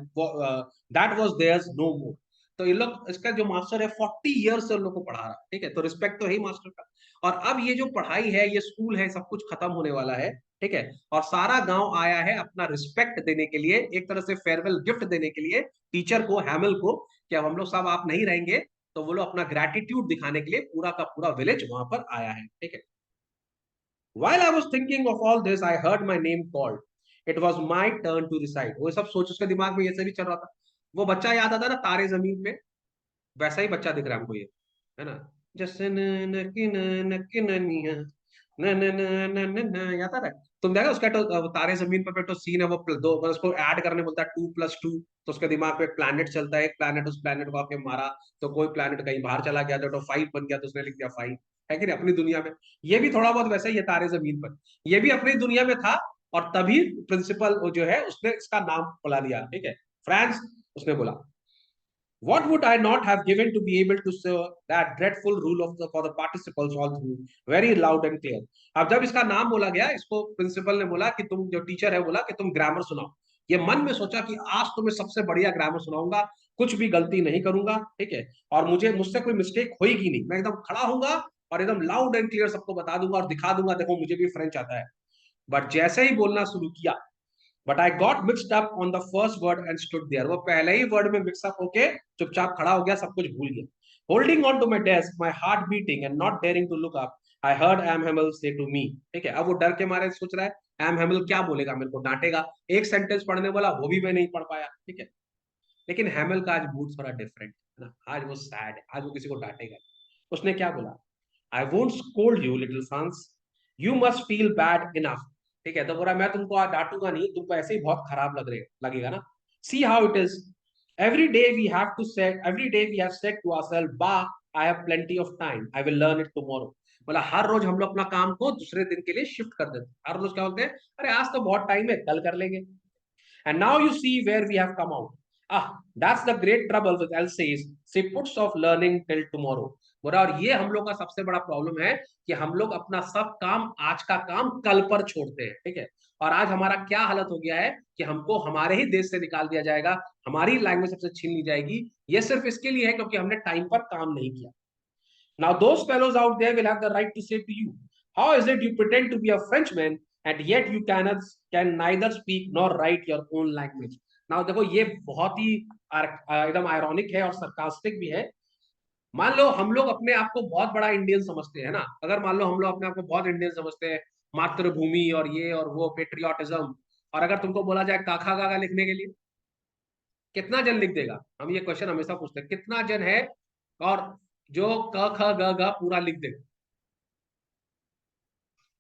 that was theirs no more। तो ये लोग, इसका जो मास्टर है 40 ईयर्स से उन लोग को पढ़ा रहा है, ठीक है, तो रिस्पेक्ट तो है ही मास्टर का। और अब ये जो पढ़ाई है, ये स्कूल है, सब कुछ खत्म होने वाला है, ठीक है, और सारा गांव आया है अपना रिस्पेक्ट देने के लिए, एक तरह से फेयरवेल गिफ्ट देने के लिए टीचर को, हैमिल को, कि अब हम लोग सब आप नहीं रहेंगे, तो वो लोग अपना ग्रेटिट्यूड दिखाने के लिए पूरा का पूरा विलेज वहां पर आया है, ठीक है। While I was thinking of all this, I heard my name called. It was my turn to recite। वो सब सोच उसके दिमाग में ये सब भी चल रहा था। वो बच्चा याद आता ना तारे जमीन पे, वैसा ही बच्चा दिख रहा है हमको ये, है ना, जैसे न न कि न कि न न न न न न, याद आ रहा है? तुम देखा उसका तो तारे जमीन पर तो सीन है, वो दो उसको ऐड करने बोलता है 2+2, तो उसके दिमाग पे एक प्लैनेट चलता है, एक प्लैनेट उस प्लैनेट को आके मारा, तो कोई प्लैनेट कहीं बाहर चला गया तो 5 बन गया, तो उसने लिख दिया 5, है कि नहीं, अपनी दुनिया में। ये भी थोड़ा बहुत वैसा ही है तारे जमीन पर, ये भी अपनी दुनिया में था, और तभी प्रिंसिपल जो है उसने इसका नाम बुला दिया, ठीक है, फ्रांस, उसने बोला what would I not have given to be able to serve that dreadful rule of for the participles all through very loud and clear। अब जब इसका नाम बोला गया, इसको प्रिंसिपल ने बोला कि तुम, जो टीचर है, बोला कि तुम ग्रामर सुनाओ। ये मन में सोचा कि आज तो मैं सबसे बढ़िया ग्रामर सुनाऊंगा, कुछ भी गलती नहीं करूंगा, ठीक है, और मुझसे कोई मिस्टेक होगी नहीं, मैं एकदम खड़ा होऊंगा और एकदम लाउड एंड क्लियर सबको बता दूंगा और दिखा दूंगा, देखो मुझे भी फ्रेंच आता है। बट जैसे ही बोलना शुरू किया, but I got mixed up on the first word and stood there, वो पहले ही वर्ड में मिक्सअप होके चुपचाप खड़ा हो गया, सब कुछ भूल गया। Holding on to my desk, my heart beating and not daring to look up, I heard M Hamel say to मी। ठीक है, अब वो डर के मारे सोच रहा है एम हेमल क्या बोलेगा, मेरे को डांटेगा, एक सेंटेंस पढ़ने वाला वो भी मैं नहीं पढ़ पाया, ठीक है। लेकिन हेमल का आज मूड थोड़ा डिफरेंट है ना, आज वो सैड है, आज वो किसी को डांटेगा। उसने क्या बोला, I won't scold you little France, you must feel bad enough. ठीक है, तो बोला मैं तुमको आज डांटूंगा नहीं, तुमको ऐसे ही बहुत खराब लगेगा ना। See how it is, every day we have said to ourselves, बा I have plenty of time, I will learn it tomorrow. बोला हर रोज हम लोग अपना काम को दूसरे दिन के लिए शिफ्ट कर देते, हर रोज क्या बोलते हैं, अरे आज तो बहुत टाइम है, कल कर लेंगे। And now you see where we have come out, That's the great trouble with LCs. She puts off learning till tomorrow. बोला और ये हम लोग का सबसे बड़ा प्रॉब्लम है कि हम लोग अपना सब काम, आज का काम कल पर छोड़ते हैं, ठीक है। और आज हमारा क्या हालत हो गया है कि हमको हमारे ही देश से निकाल दिया जाएगा, हमारी लैंग्वेज सबसे छीन ली जाएगी। ये सिर्फ इसके लिए है क्योंकि हमने टाइम पर काम नहीं किया। Now those fellows out there will have the right to say to you, how is it you pretend to be a Frenchman and yet you can neither speak nor write your own language? Now देखो ये बहुत ही एकदम ironic है और sarcastic भी है। मान लो हम लोग अपने आप को बहुत बड़ा इंडियन समझते हैं ना, अगर मान लो हम लोग अपने आप को बहुत इंडियन समझते हैं, मातृभूमि और ये और वो पेट्रियोटिज्म, और अगर तुमको बोला जाए काखा गागा लिखने के लिए, कितना जन लिख देगा? हम ये क्वेश्चन हमेशा पूछते हैं, कितना जन है और जो क ख ग घ पूरा लिख देगा?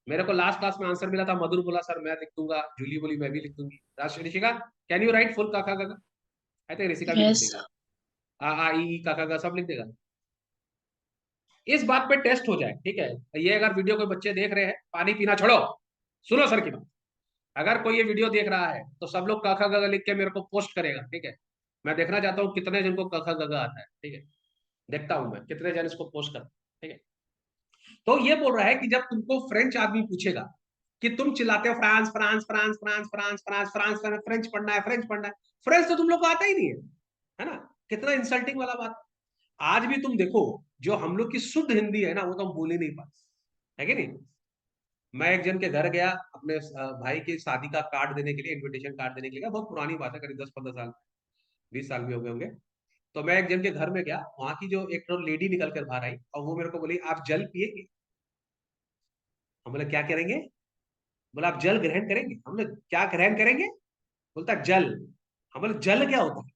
मेरे को लास्ट क्लास में आंसर मिला था, मधुर बोला सर मैं लिख दूंगा, जूली बोली मैं भी लिख दूंगी, Rishika can you right full क ख ग घ? आई थिंक ऋषिका भी लिख Yes, देगा, आ ई क ख ग सब लिख देगा। इस बात पे टेस्ट हो जाए, ठीक है, ये अगर वीडियो कोई बच्चे देख रहे हैं, पानी पीना छोड़ो, सुनो सर की बात। अगर कोई ये वीडियो देख रहा है तो सब लोग क ख ग घ लिख के मेरे को पोस्ट करेगा, ठीक है। मैं देखना चाहता हूँ कितने जन को क ख ग घ आता है, ठीक है। देखता हूं मैं कितने जन इसको पोस्ट करते हैं, ठीक है। तो ये बोल रहा है कि जब तुमको फ्रेंच आदमी पूछेगा कि तुम चिल्लाते हो France France France France France France France France, French पढ़ना है, फ्रेंच पढ़ना है, फ्रेंच तो तुम लोग को आता ही नहीं है ना? कितना इंसल्टिंग वाला बात। आज भी तुम देखो, जो हम लोग की शुद्ध हिंदी है ना, वो तो हम बोल ही नहीं पाते, है कि नहीं? मैं एक जन के घर गया अपने भाई की शादी का कार्ड देने के लिए, इनविटेशन कार्ड देने के लिए, बहुत पुरानी बात है, करीब 10-15 साल, 20 साल भी हो गए होंगे। तो मैं एक जन के घर में गया, वहां की जो एक लेडी निकल कर बाहर आई और वो मेरे को बोली आप जल पिएंगे? हम बोले क्या करेंगे? बोला आप जल ग्रहण करेंगे? हम बोले क्या ग्रहण करेंगे? बोलता जल। हम बोले जल क्या होता है?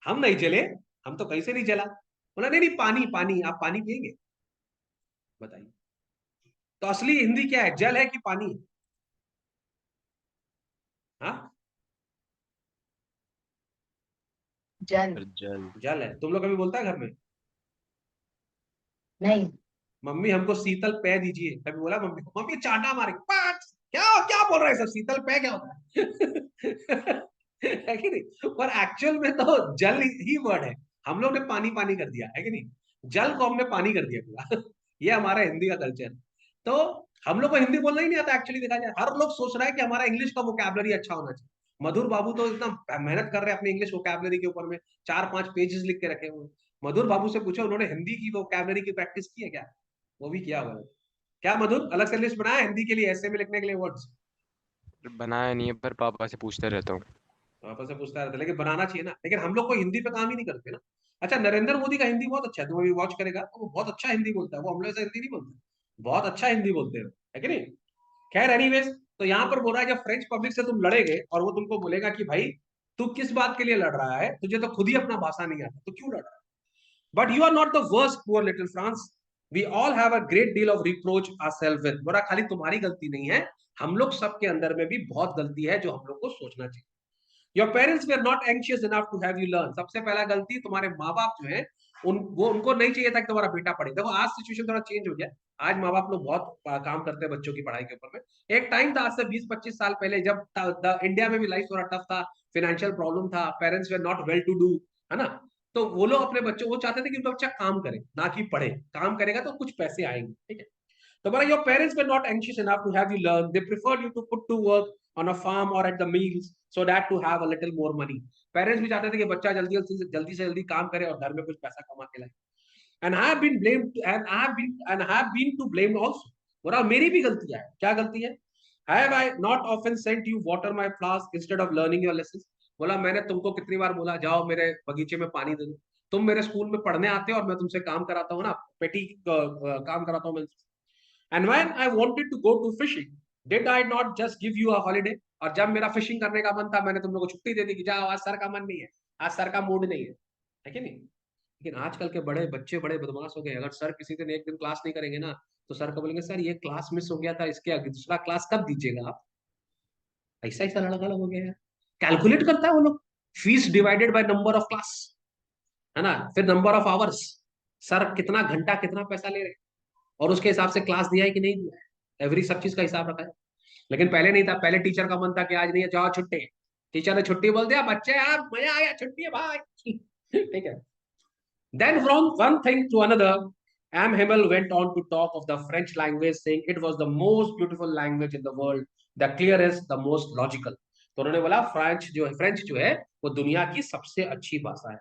हम नहीं जले, हम तो कहीं से नहीं जला। बोला नहीं नहीं पानी पानी, आप पानी पिएंगे? बताइए, तो असली हिंदी क्या है, जल है कि पानी है? हाँ, जल। सर जल। जल है। तुम लोग कभी बोलता है घर में नहीं। मम्मी हमको शीतल पे दीजिए? कभी बोला मम्मी को? मम्मी चांटा मारे, पाट! क्या क्या बोल रहे हैं सब, शीतल पे क्या होता है? है कि नहीं? पर एक्चुअल में तो जल ही वर्ड है, हम लोग ने पानी पानी कर दिया, है कि नहीं? जल को हमने पानी कर दिया पूरा। ये हमारा हिंदी का कल्चर। तो हम लोग को हिंदी बोलना ही नहीं आता एक्चुअली, देखा जाए हर लोग सोच रहा है कि हमारा इंग्लिश का वोकैबुलरी अच्छा होना चाहिए। मधुर बाबू तो इतना मेहनत कर रहे हैं अपने इंग्लिश वोकैबुलरी के ऊपर में, 4-5 पेजेस लिख के रखे हुए। मधुर बाबू से पूछो उन्होंने हिंदी की वोकैबुलरी की प्रैक्टिस की है क्या? वो भी किया हुआ है क्या? मधुर अलग से लिस्ट बनाया हिंदी के लिए, ऐसे में लिखने के लिए वर्ड्स? बनाया नहीं है पर पापा से पूछते रहता हूँ। वापस से पूछता रहता है, लेकिन बनाना चाहिए ना। लेकिन हम लोग को हिंदी पे काम ही नहीं करते ना। अच्छा, नरेंद्र मोदी का हिंदी बहुत अच्छा है, तुम अभी वॉच करेगा तो वो बहुत अच्छा हिंदी बोलता है, वो हम लोग से हिंदी नहीं बोलता, बहुत अच्छा हिंदी बोलते हैं, है कि नहीं? खैर एनीवेज, तो यहाँ पर बोल रहा है जब फ्रेंच पब्लिक से तुम लड़ेगे और वो तुमको बोलेगा कि भाई तू किस बात के लिए लड़ रहा है, तुझे तो खुद ही अपना भाषा नहीं आता, तो क्यों लड़ रहा है? But you are not the worst poor little France, we all have a great deal of reproach ourselves with. बोला खाली तुम्हारी गलती नहीं है, हम लोग सबके अंदर में भी बहुत गलती है जो हम लोग को सोचना चाहिए। Your parents were not anxious enough to have you learn. सबसे पहला गलती तुम्हारे माँ बाप जो है, उनको नहीं चाहिए था कि तुम्हारा बेटा पढ़े। देखो आज सिचुएशन थोड़ा चेंज हो गया, आज माँ बाप लोग बहुत काम करते हैं बच्चों की पढ़ाई के ऊपर में। एक टाइम था आज से 20-25 साल पहले, जब इंडिया में भी लाइफ थोड़ा टफ था, फाइनेंशियल प्रॉब्लम था, parents were not well to do, है ना? तो वो लोग अपने बच्चों, वो चाहते थे कि उनका बच्चा काम करे ना कि पढ़े, काम करेगा तो कुछ पैसे आएंगे, ठीक है। तो बोला your parents were not anxious enough to have you learn, they preferred you to put to work on a farm or at the mills so that to have a little more money। Parents भी चाहते थे कि बच्चा जल्दी से जल्दी काम करे और घर में कुछ पैसा कमा के लाए। and I have been blamed and I have been to blame also। बोला मेरी भी गलतियां है। क्या गलती है? have I not often sent you water my flowers instead of learning your lessons। बोला मैंने तुमको कितनी बार बोला जाओ मेरे बगीचे में पानी दे दो, तुम मेरे स्कूल में पढ़ने आते हो और मैं तुमसे काम कराता हूँ ना, पेटी काम कराता हूँ मैं। And when I wanted to go to fishing, did I not just give you a holiday? और जब मेरा फिशिंग करने का मन था, मैंने तुम लोगों को छुट्टी दे दी कि जाओ आज सर का मन नहीं है, आज सर का मूड नहीं है कि नहीं? लेकिन आजकल के बड़े बच्चे बड़े बदमाश हो गए, अगर सर किसी दिन एक दिन क्लास नहीं करेंगे ना, तो सर को बोलेंगे सर ये क्लास मिस हो गया था, इसके आगे दूसरा क्लास कब दीजिएगा आप? ऐसा ऐसा लड़का लोग हो गया है। कैलकुलेट करता है वो लोग, fees divided by number of class, है ना, फिर नंबर ऑफ आवर्स, सर कितना घंटा कितना पैसा ले रहे हैं, और उसके हिसाब से क्लास दिया है कि नहीं दिया है, एवरी सब चीज का हिसाब रखा है। लेकिन पहले नहीं था, पहले टीचर का मन था कि आज नहीं है जाओ छुट्टी, टीचर ने छुट्टी बोल दिया, बच्चे यार मजा आ गया, छुट्टी है भाई। ठीक है। Then from one thing to another, M. Himmel went on to talk of the French language, saying it was the most beautiful language in the world, the clearest, the most logical. तो उन्होंने बोला French जो है वो दुनिया की सबसे अच्छी भाषा है,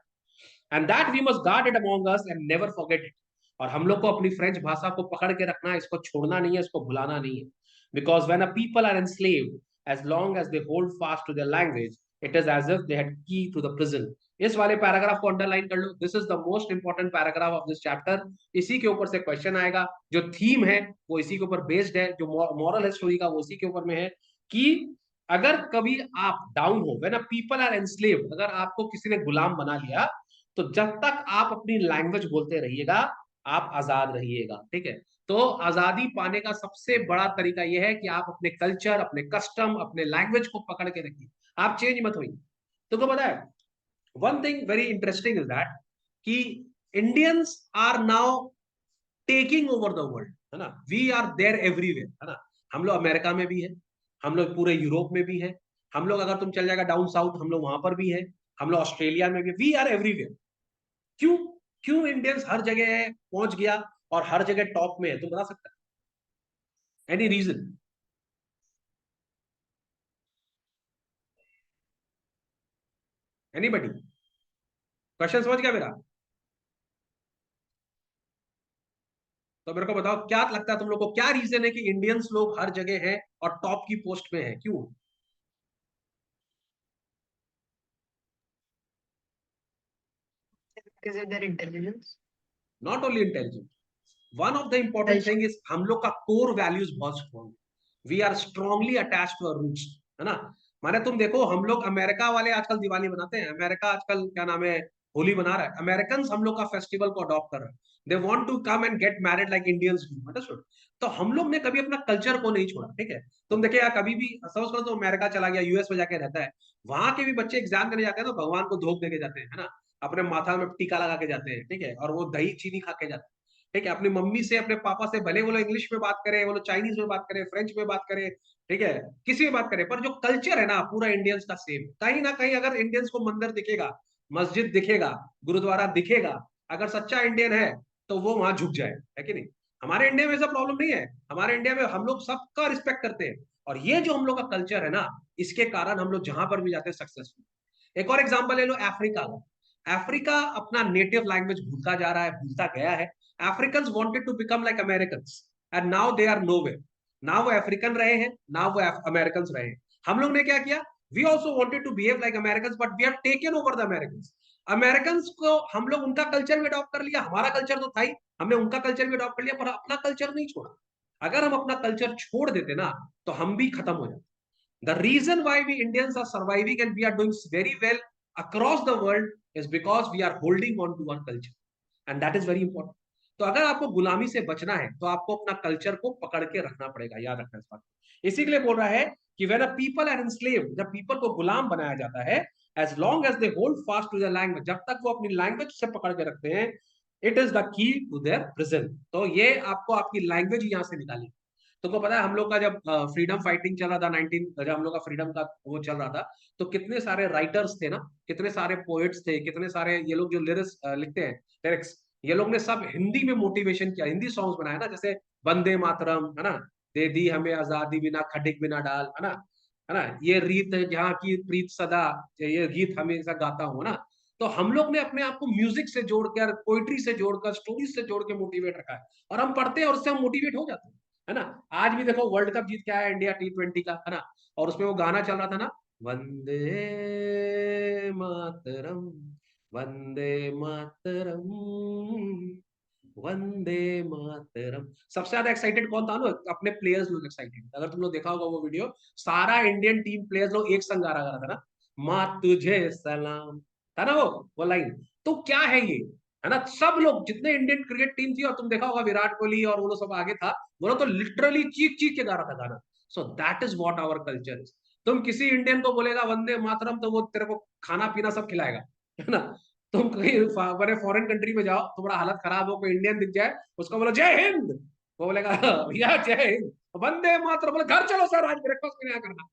and that we must guard it among us and never forget it. और हम लोग को अपनी फ्रेंच भाषा को पकड़ के रखना है, इसको छोड़ना नहीं है, इसको भुलाना नहीं है। Because when a people are enslaved, as long as they hold fast to their language, it is as if they had key to the prison. इस वाले पैराग्राफ को अंडरलाइन कर लो, this is the most important paragraph of this chapter. इसी के ऊपर से question आएगा, जो थीम है वो इसी के ऊपर बेस्ड है, जो मॉरल है स्टोरी का वो इसी के ऊपर में है कि अगर कभी आप डाउन हो, when a people are enslaved, अगर आपको किसी ने गुलाम बना लिया, तो जब तक आप अपनी लैंग्वेज बोलते रहिएगा आप आजाद रहिएगा। ठीक है। तो आजादी पाने का सबसे बड़ा तरीका यह है कि आप अपने कल्चर, अपने कस्टम, अपने लैंग्वेज को पकड़ के रखिए, आप चेंज मत होइए। तो पता है one thing very interesting is that कि Indians are now taking over the world, है ना। वी आर देयर एवरीवेयर, है ना। हम लोग अमेरिका में भी है, हम लोग पूरे यूरोप में भी है, हम लोग अगर तुम चल जाएगा डाउन साउथ हम लोग वहां पर भी है, हम लोग ऑस्ट्रेलिया में भी, वी आर एवरीवेयर। क्यों? क्यों इंडियंस हर जगह पहुंच गया और हर जगह टॉप में है, तुम बता सकते हो? Any reason? एनीबडी? क्वेश्चन समझ गया मेरा? तो मेरे को बताओ क्या लगता है तुम लोग को, क्या रीजन है कि इंडियंस लोग हर जगह हैं और टॉप की पोस्ट पे हैं? क्यों? Because of their intelligence. Not only intelligent, one of the important thing is हम लोग का कोर वैल्यूज बहुत strong, we are strongly attached to our roots, है ना। माने तुम देखो हम लोग, अमेरिका वाले आजकल दिवाली मनाते हैं, अमेरिका आजकल क्या नाम है होली मना रहा है, अमेरिकन हम लोग का फेस्टिवल को अडॉप्ट कर रहे हैं, they want to come and get married like Indians do, understood. तो हम लोग ने कभी अपना कल्चर को नहीं छोड़ा। ठीक है। तुम देखिए यार, कभी भी समझ करो तो अमेरिका चला गया, यूएस में जाके रहता है, वहां के भी बच्चे एग्जाम देने जाते हैं तो भगवान को धोख देके जाते हैं, है ना, अपने माथा में टीका लगा के जाते हैं। ठीक है। और वो दही चीनी खा के जाते हैं। ठीक है। अपनी मम्मी से, अपने पापा से भले वो लोग इंग्लिश में बात करें, वो लोग चाइनीज में बात करें, फ्रेंच में बात करें, ठीक है, किसी में बात करें, पर जो कल्चर है ना पूरा इंडियंस का सेम। कहीं ना कहीं अगर इंडियंस को मंदिर दिखेगा, मस्जिद दिखेगा, गुरुद्वारा दिखेगा, अगर सच्चा इंडियन है तो वो वहां झुक जाए, है कि नहीं। हमारे इंडिया में ऐसा प्रॉब्लम नहीं है, हमारे इंडिया में हम लोग सबका रिस्पेक्ट करते हैं, और ये जो हम लोग का कल्चर है ना, इसके कारण हम लोग जहां पर भी जाते हैं सक्सेसफुल। एक और एग्जांपल ले लो अफ्रीका का। अफ्रीका अपना नेटिव लैंग्वेज भूलता जा रहा है, भूलता गया है। Africans wanted to become like Americans and now they are nowhere. ना वो अफ्रीकन रहे हैं, ना वो अमेरिकन रहे हैं। हम लोग ने क्या किया, we also wanted to behave like Americans but we have taken over the Americans. Americans को हम लोग उनका कल्चर भी अडॉप्ट कर लिया, हमारा कल्चर तो था ही, हमने उनका कल्चर भी अडॉप्ट कर लिया, पर अपना कल्चर नहीं छोड़ा। अगर हम अपना कल्चर छोड़ देते ना तो हम भी खत्म हो जाते। The reason why we Indians are surviving and we are doing very well across the world is because we are holding on to our culture, and that is very important. तो अगर आपको गुलामी से बचना है तो आपको अपना कल्चर को पकड़ के रखना पड़ेगा, याद रखना इस बात को। इसी के लिए बोल रहा है कि when a people are enslaved, जब पीपल को गुलाम बनाया जाता है, as long as they hold fast to their language, जब तक वो अपनी लैंग्वेज से पकड़ के रखते हैं, it is the key to their prison। तो ये आपको आपकी लैंग्वेज यहाँ से निकाली। तुमको पता है हम लोग का जब फ्रीडम फाइटिंग चल रहा था, 19 जब हम लोग का फ्रीडम का वो चल रहा था, तो कितने सारे राइटर्स थे ना, कितने सारे पोएट्स थे, कितने सारे ये लोग जो लिरिक्स लिखते हैं, लिरिक्स, ये लोग ने सब हिंदी में मोटिवेशन किया, हिंदी सॉन्ग्स बनाए ना, जैसे वंदे मातरम, है ना, दे दी हमें आजादी बिना खटिक बिना डाल, है ना, ये रीत जहाँ की प्रीत सदा, ये गीत हमेशा गाता हूँ ना। तो हम लोग ने अपने आप को म्यूजिक से जोड़कर, पोइट्री से जोड़कर, स्टोरीज से जोड़ के मोटिवेट रखा है, और हम पढ़ते हैं और उससे हम मोटिवेट हो जाते हैं, है ना। आज भी देखो वर्ल्ड कप जीत के आया इंडिया T20 का, है ना, और उसमें वो गाना चल रहा था ना, वंदे मातरम, वंदे मातरम, वंदे मातरम। सबसे ज्यादा एक्साइटेड कौन था ना, अपने प्लेयर्स लोग एक्साइटेड। अगर तुम लोग देखा होगा वो वीडियो, सारा इंडियन टीम प्लेयर्स लोग एक संग गा रहा था ना, माँ तुझे सलाम, था ना वो लाइन। तो क्या है ये, है ना, सब लोग जितने इंडियन क्रिकेट टीम थी, और तुम देखा होगा विराट कोहली और वो लोग सब आगे था, वो लोग तो लिटरली चीख चीख के गा रहा था गाना। So that is what our culture is. तुम किसी इंडियन को बोलेगा वंदे मातरम तो वो तेरे को खाना पीना सब खिलाएगा, है ना। तुम कहीं बड़े फॉरेन कंट्री में जाओ, तुम्हारा हालत खराब हो, कोई इंडियन दिख जाए, उसको बोलो जय हिंद, वो बोलेगा भैया जय हिंद, वंदे मातरम, बोले घर चलो सर आज ब्रेकफास्ट में क्या करना।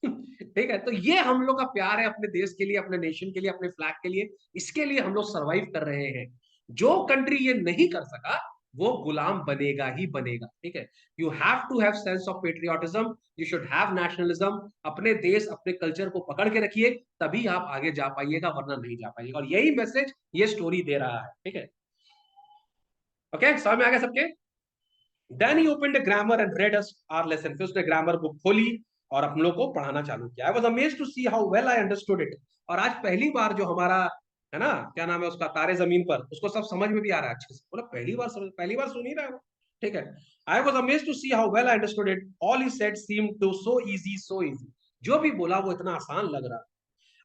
ठीक है, तो ये हम लोग का प्यार है अपने देश के लिए, अपने नेशन के लिए, अपने फ्लैग के लिए। इसके लिए हम लोग सरवाइव कर रहे हैं। जो कंट्री ये नहीं कर सका वो गुलाम बनेगा ही बनेगा। ठीक है, you have to have sense of patriotism, you should have nationalism. अपने देश अपने कल्चर को पकड़ के रखिए, तभी आप आगे जा पाइएगा, वरना नहीं जा पाइएगा। और यही मैसेज ये स्टोरी दे रहा है। ठीक है, ओके, समझ में आ गया सबके? Then he opened a grammar and read us our lesson. फिर उसने ग्रामर बुक खोली और हम लोग को पढ़ाना चालू किया। I was amazed to see how well I understood it. और आज पहली बार जो हमारा है ना, क्या नाम है उसका, तारे जमीन पर, उसको सब समझ में भी आ रहा है अच्छे से। बोला पहली बार सुन ही रहा है वो। ठीक है, I was amazed to see how well I understood it. All he said seemed to so easy, so easy. जो भी बोला वो इतना आसान लग रहा।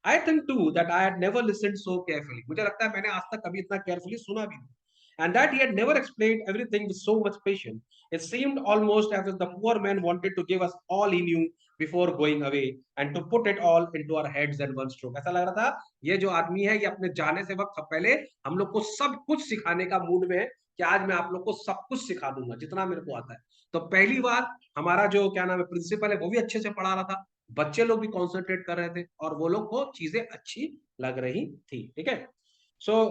I think too that I had never listened so carefully. मुझे लगता है मैंने आज तक कभी इतना केयरफुली सुना भी नहीं। And that he had never explained everything with so much patience. It seemed almost as if the poor man wanted to give us all he knew before going away and to put it all into our heads in one stroke. ऐसा लग रहा था ये जो आदमी है ये अपने जाने से वक्त पहले हम लोग को सब कुछ सिखाने का मूड में है कि आज मैं आप लोग को सब कुछ सिखा दूंगा जितना मेरे को आता है। तो पहली बार हमारा जो क्या नाम है प्रिंसिपल है वो भी अच्छे से पढ़ा रहा था, बच्चे लोग भी कॉन्सेंट्रेट कर रहे थे और वो लोग को चीजें अच्छी लग रही थी। ठीक है, so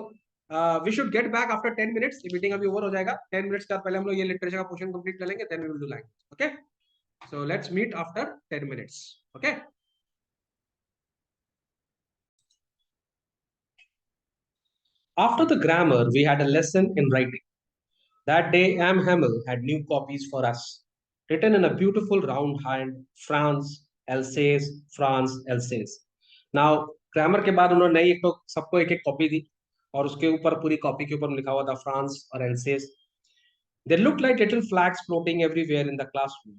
we should get back after 10 minutes. Meeting अभी ओवर हो जाएगा 10 मिनट्स का, पहले हम लोग ये लिटरेचर का पोर्शन कंप्लीट कर लेंगे, then we will do language. Okay, so let's meet after 10 minutes. Okay, after the grammar we had a lesson in writing. That day M Hamel had new copies for us, written in a beautiful round hand, France Alsace, France Alsace. Now grammar के बाद उन्होंने नई एक तो सबको एक एक copy दी और उसके ऊपर पूरी कॉपी के ऊपर लिखा हुआ था फ्रांस और else's. They looked like little flags floating everywhere in the classroom,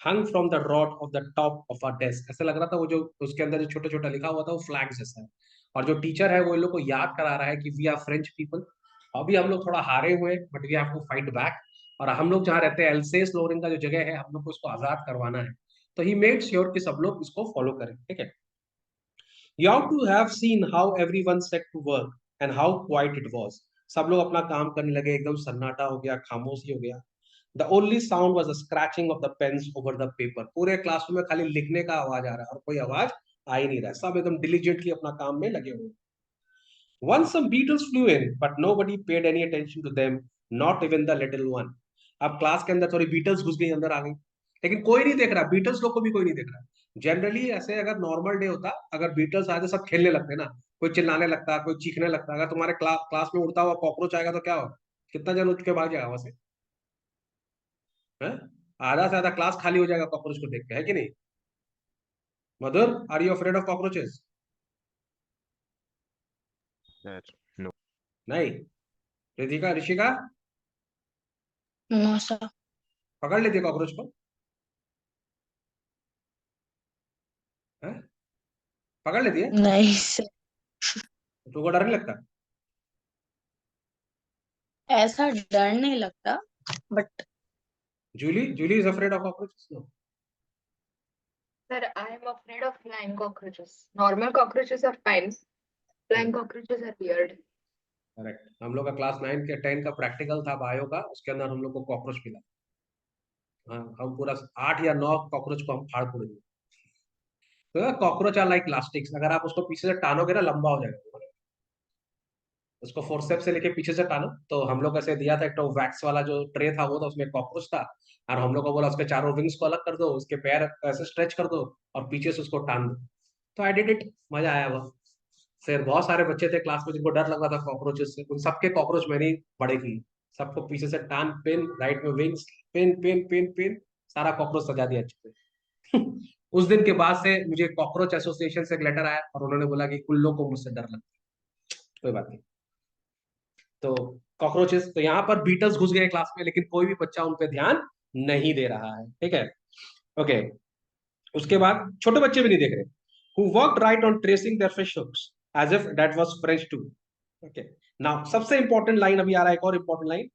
hung from the rod of the top of our desk. ऐसा लग रहा था वो जो उसके अंदर जो छोटा छोटा लिखा हुआ था वो फ्लैग जैसा है। और जो टीचर है वो इन लोग को याद करा रहा है कि वी आर फ्रेंच पीपल, अभी हम लोग थोड़ा हारे हुए but we have to fight back, और हम लोग जहाँ रहते हैं एल्सेस लोरेन का जो जगह है हम लोग को उसको आजाद करवाना है। तो ही मेड श्योर कि सब लोग इसको फॉलो करें। ठीक है, You ought to have seen how everyone set to work and how quiet it was. सब लोग अपना काम करने लगे, एकदम सन्नाटा हो गया, खामोशी हो गया। The only sound was the scratching of the pens over the paper. पूरे क्लासरूम में खाली लिखने का आवाज आ रहा है और कोई आवाज आ ही नहीं रहा है, सब एकदम diligently अपना काम में लगे हुए। Once some beetles flew in, but nobody paid any attention to them, not even the little one. अब क्लास के अंदर थोड़ी बीटल्स घुस गई, अंदर आ गई, लेकिन कोई नहीं देख रहा, बीटल्स लोग को भी कोई नहीं देख रहा। जनरली ऐसे अगर नॉर्मल डे होता, अगर बीटल्स आए तो सब खेलने लगते ना, कोई चिल्लाने लगता, कोई चीखने लगता। अगर तुम्हारे क्लास में उड़ता हुआ कॉकरोच आएगा तो क्या होगा, कितना जन उठ के भाग जाएगा वहां से, हैं? आधा से आधा क्लास खाली हो जाएगा कॉकरोच को देख के, है कि नहीं? Madhur, are you afraid of cockroaches? Sir, no. नहीं। Ritika, Rishika No, sir. पकड़ लेती है कॉकरोच को? हैं? पकड़ लेती है? नहीं sir. तुमको डर नहीं लगता? ऐसा डर नहीं लगता, but Julie, Julie is afraid of cockroaches? No. Sir, I am afraid of flying cockroaches. Normal cockroaches are fine. Flying cockroaches are weird. Correct, हम लोग का क्लास 9 के 10 का प्रैक्टिकल था बायो का, उसके अंदर हम लोग को कॉकरोच मिला। हाँ, हम पूरा 8 या 9 कॉकरोच को हम फाड़ फोड़ दिए। तो कॉकरोच आर लाइक इलास्टिक्स, अगर आप उसको पीछे से टानोगे ना लंबा हो जाएगा। उसको फोर्सेप से लेके पीछे से टानो, तो हम लोग ऐसे दिया था एक तो वैक्स वाला जो ट्रे था वो था, उसमें कॉकरोच था, और हम लोग को बोला उसके चारों विंग्स को अलग कर दो, उसके पैर ऐसे स्ट्रेच कर दो और पीछे से उसको टान दो। तो आई डिड इट, मजा आया वो। फिर बहुत सारे बच्चे थे क्लास में जिनको डर लग रहा था कॉकरोचेस से, उन सबके कॉकरोच मैंने ही बड़े की, सबको पीछे से टान, पिन राइट में wings, pin pin pin pin, सारा कॉकरोच सजा दिया अच्छे से। उस दिन के बाद से मुझे कॉकरोच एसोसिएशन से एक लेटर आया और उन्होंने बोला कि कुल्लों को मुझसे डर लगता है। कोई बात नहीं। तो कॉकरोचेस, तो यहाँ पर बीटल्स घुस गए क्लास में, लेकिन कोई भी बच्चा उन पे ध्यान नहीं दे रहा है। ठीक है, ओके। उसके बाद छोटे बच्चे भी नहीं देख रहे, who worked right on tracing their fish hooks as if that was French too. Okay. Now सबसे important line अभी आ रहा है, एक और important line.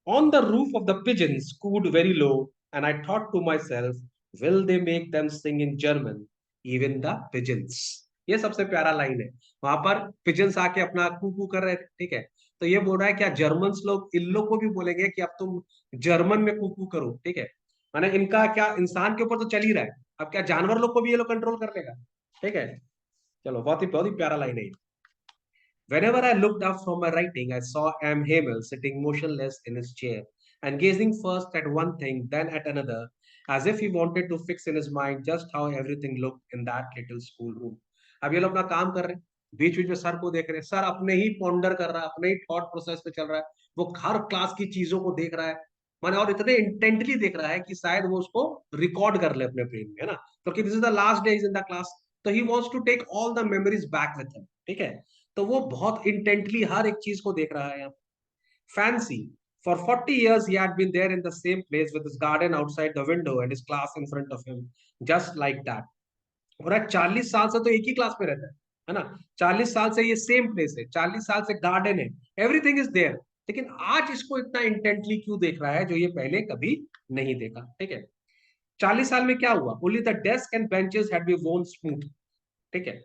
On the roof of the pigeons cooed very low, and I thought to myself, will they make them sing in German, even the pigeons? ये सबसे प्यारा line है। वहां पर पिजन्स आके अपना कू कर रहे थे। ठीक है, तो ये बोल रहा है क्या जर्मन्स लोग इन लोग को भी बोलेंगे कि अब तुम जर्मन में कू करो? ठीक है, माने इनका क्या इंसान के ऊपर तो चल ही रहा है, अब क्या जानवर लोग को भी ये लोग कंट्रोल कर लेगा। ठीक है, चलो बहुत ही प्यारा लाइन है ये। Whenever I looked up from my writing, I saw M. Hamel sitting motionless in his chair and gazing first at one thing, then at another, as if he wanted to fix in his mind just how everything looked in that little school room. अब ये लोग अपना काम कर रहे हैं, बीच बीच में sir को देख रहे हैं, सर अपने ही पॉन्डर कर रहा है, अपने ही थॉट प्रोसेस पे चल रहा है, वो हर क्लास की चीजों को देख रहा है, माने और इतने इंटेंटली देख रहा है कि शायद वो उसको रिकॉर्ड कर ले अपने ब्रेन में, है ना, तो कि this is the last day is in the class, तो he wants to take all the memories back with him. ठीक है, तो वो बहुत इंटेंटली हर एक चीज को देख रहा है यहाँ। Fancy, for 40 years he had been there in the same place with his garden outside the window and his class in front of him, just like that. और आज 40 साल से तो एक ही क्लास में रहता है ना, 40 साल से ये सेम प्लेस है, 40 साल से गार्डन है, एवरीथिंग इज देयर, लेकिन आज इसको इतना इंटेंटली क्यों देख रहा है जो ये पहले कभी नहीं देखा। ठीक है, 40 साल में क्या हुआ, only the desk and benches had been worn smooth। ठीक है,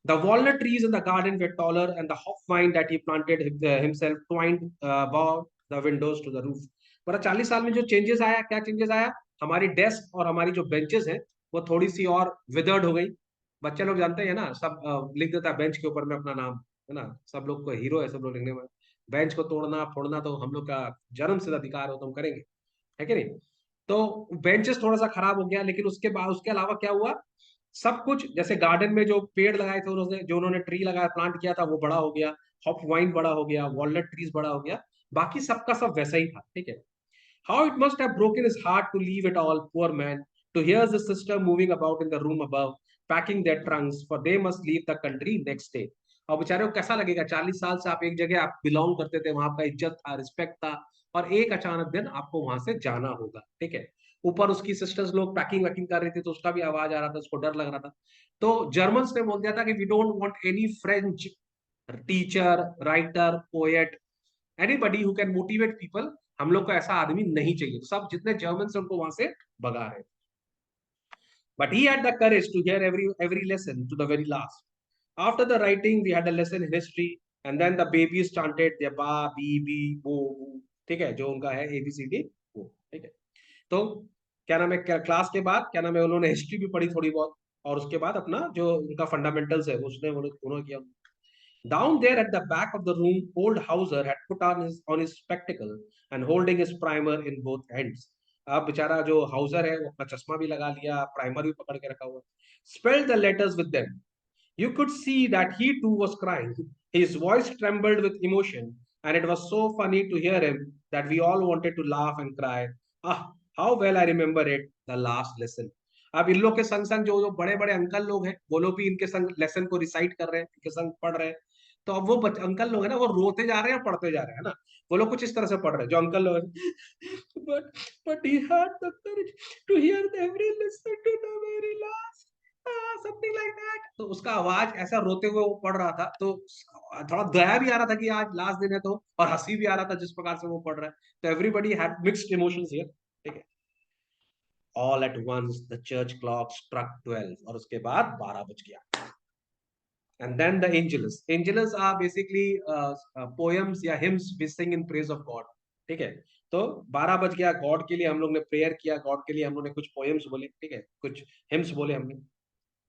the walnut trees in the garden were taller, and the hop vine that he planted himself twined above the windows to the roof. पर 40 साल में जो changes आया, क्या changes आया, हमारी डेस्क और हमारी जो बेंचेस हैं वो थोड़ी सी और विदर्ड हो गई। बच्चे लोग जानते हैं ना, सब लिख देता है बेंच के ऊपर में अपना नाम, है ना, सब लोग को हीरो है सब लोग लिखने में। बेंच को तोड़ना फोड़ना तो हम लोग का जन्म सिद्ध अधिकार हो, तो हम करेंगे, है कि नहीं। तो बेंचेस थोड़ा सा खराब हो गया, लेकिन उसके बाद उसके अलावा क्या हुआ, सब कुछ जैसे गार्डन में जो पेड़ लगाए थे उन्होंने, जो उन्होंने ट्री लगाया प्लांट किया था वो बड़ा हो गया, हॉप वाइन बड़ा हो गया, वॉलनट ट्रीज बड़ा हो गया, बाकी सबका सब वैसा ही था। ठीक है, how it must have broken his heart to leave it all, poor man, to hear his sister moving about in the room above packing their trunks for they must leave the country next day. और बेचारे को कैसा लगेगा, 40 साल से आप एक जगह आप बिलोंग करते थे, वहां आपका इज्जत था, रिस्पेक्ट था, और एक अचानक दिन आपको वहां से जाना होगा। ठीक है, ऊपर उसकी सिस्टर्स लोग पैकिंग वैकिंग कर रही थी, तो उसका भी आवाज आ रहा था, उसको डर लग रहा था। तो जर्मन्स ने बोल दिया था कि we don't want any French teacher, writer, poet, anybody who can motivate people, हम लोग को ऐसा आदमी नहीं चाहिए, सब जितने जर्मन से उनको वहां से भगा रहे। But he had the courage to hear every lesson to the very last. After the writing, we had a lesson in history, and then the babies chanted their ba, bee, bee, bo, boo. ठीक है, जो उनका है ABCD वो। ठीक है, तो क्या नाम है, क्लास के बाद क्या नाम है, उन्होंने हिस्ट्री भी पढ़ी थोड़ी बहुत, और उसके बाद अपना जो उनका फंडामेंटल्स है उसने उन्होंने किया। Down there at the back of the room, old Hauser had put on his spectacle and holding his primer in both hands. अब बेचारा जो हाउसर है वो अपना चश्मा भी लगा लिया, प्राइमर भी पकड़ के रखा हुआ। Spelled the letters with them. You could see that he too was crying. His voice trembled with emotion, and it was so funny to hear him that we all wanted to laugh and cry. Ah, how well I remember it, the last lesson. अब इन लोग के संग संग जो जो बड़े बड़े uncle लोग हैं, वो लोग भी इनके संग लेसन को रिसाइट कर रहे हैं, इनके संग पढ़ रहे हैं। तो अब वो अंकल लोग हैं ना, वो रोते जा रहे हैं, पढ़ते जा रहे हैं ना, वो लोग कुछ इस तरह से पढ़ रहे हैं जो अंकल लोग हैं। but he had the courage to hear every lesson to the very last, something like that। तो उसका आवाज ऐसा रोते हुए वो पढ़ रहा था, तो थोड़ा दया भी आ रहा था कि आज लास्ट दिन है, तो और हंसी भी आ रहा था जिस प्रकार से वो पढ़ रहा है। तो everybody had mixed emotions here. ठीक है, all at once the church clock struck 12, और उसके बाद 12 बज गया। And then the Angelus. Angelus are basically poems या hymns we sing in praise of God। ठीक है, तो 12 बज गया, गॉड के लिए हम लोग ने प्रेयर किया, गॉड के लिए हम लोग ने कुछ पोएम्स बोले, ठीक है, कुछ हिम्स बोले हमने।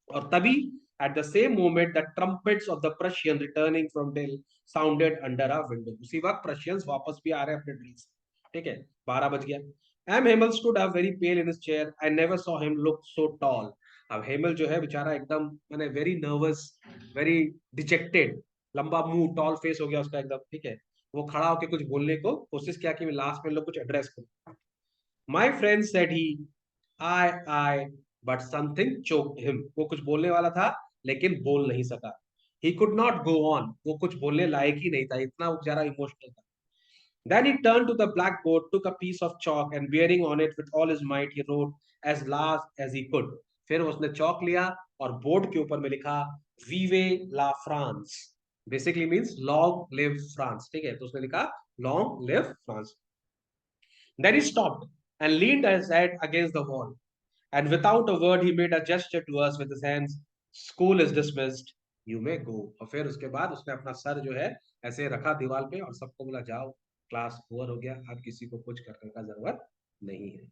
और तभी at the same moment the trumpets of the Prussian returning from Dill sounded under our window। उसी वक्त प्रशियंस वापस भी आ रहे हैं अपने ड्रिल से। ठीक है, 12 बज गया। M. Hamel stood up very pale in his chair. I never saw him look so tall। अब हेमल जो है बेचारा एकदम मैंने वेरी नर्वस, वेरी डिजेक्टेड, लंबा मुंह, टॉल फेस हो गया उसका एकदम। ठीक है, वो खड़ा होकर कुछ बोलने को कोशिश किया कि मैं लास्ट में लोग कुछ एड्रेस करूं। My friend said he, I but something choked him. वो कुछ बोलने वाला था लेकिन बोल नहीं सका। He could not go on, वो कुछ बोलने लायक ही नहीं था, इतना वो बेचारा इमोशनल था। Then he turned to the blackboard, took a piece of chalk, and bearing on it with all his might, he wrote as large as he could। फिर उसने चौक लिया और बोर्ड के ऊपर में लिखा वीवे ला France, basically means long live France. ठीक है, तो उसने लिखा long live France. Then he stopped and leaned his head against the wall, and without a word he made a gesture to us with his hands, school is dismissed, you may go। और फिर उसके बाद उसने अपना sir जो है ऐसे रखा दीवार पे और सबको बोला जाओ, क्लास ओवर हो गया, अब किसी को कुछ करने का जरूरत नहीं है।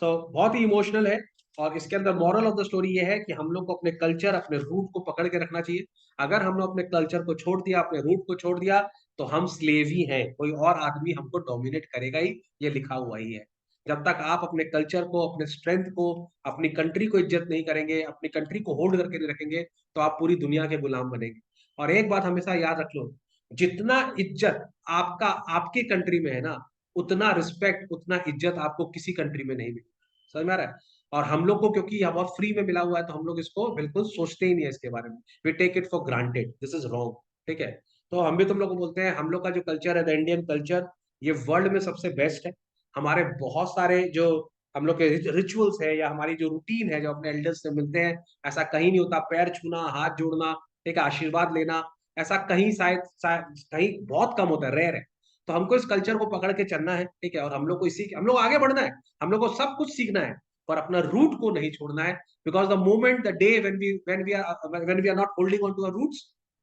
बहुत ही इमोशनल है। और इसके अंदर मॉरल ऑफ द स्टोरी ये है कि हम लोग को अपने कल्चर, अपने रूट को पकड़ के रखना चाहिए। अगर हमने अपने कल्चर को छोड़ दिया, अपने रूट को छोड़ दिया, तो हम स्लेव ही हैं, कोई और आदमी हमको डोमिनेट करेगा ही, ये लिखा हुआ ही है। जब तक आप अपने कल्चर को, अपने स्ट्रेंथ को, अपनी कंट्री को इज्जत नहीं करेंगे, अपनी कंट्री को होल्ड करके नहीं रखेंगे, तो आप पूरी दुनिया के गुलाम बनेंगे। और एक बात हमेशा याद रख लो, जितना इज्जत आपका आपके कंट्री में है ना, उतना रिस्पेक्ट, उतना इज्जत आपको किसी कंट्री में नहीं मिलेगा। समझ में आ रहा है? और हम लोग को क्योंकि यह बहुत फ्री में मिला हुआ है, तो हम लोग इसको बिल्कुल सोचते ही नहीं है इसके बारे में। We take it for granted, this is wrong. ठीक है? तो हम भी तुम लोग को बोलते हैं, हम लोग का जो कल्चर है, द इंडियन कल्चर, ये वर्ल्ड में सबसे बेस्ट है। हमारे बहुत सारे जो हम लोग के रिचुअल्स है, या हमारी जो रूटीन है, जो अपने एल्डर्स से मिलते हैं, ऐसा कहीं नहीं होता। पैर छूना, हाथ जोड़ना, ठीक है, आशीर्वाद लेना, ऐसा कहीं शायद कहीं बहुत कम होता है, रेयर है। तो हमको इस कल्चर को पकड़ के चलना है, ठीक है, और हम लोग को हम लोग आगे बढ़ना है, हम लोग को सब कुछ सीखना है, पर अपना रूट को नहीं छोड़ना है। Because the moment, the day when we are not holding on to our roots,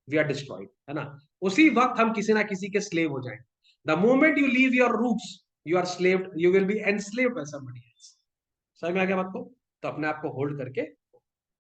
we are destroyed, है ना? उसी वक्त हम किसी ना किसी के स्लेव हो जाएंगे। The moment you leave your roots, you are slaved, you will be enslaved by somebody else. समझ में आ गया बात को? तो अपने आप को होल्ड करके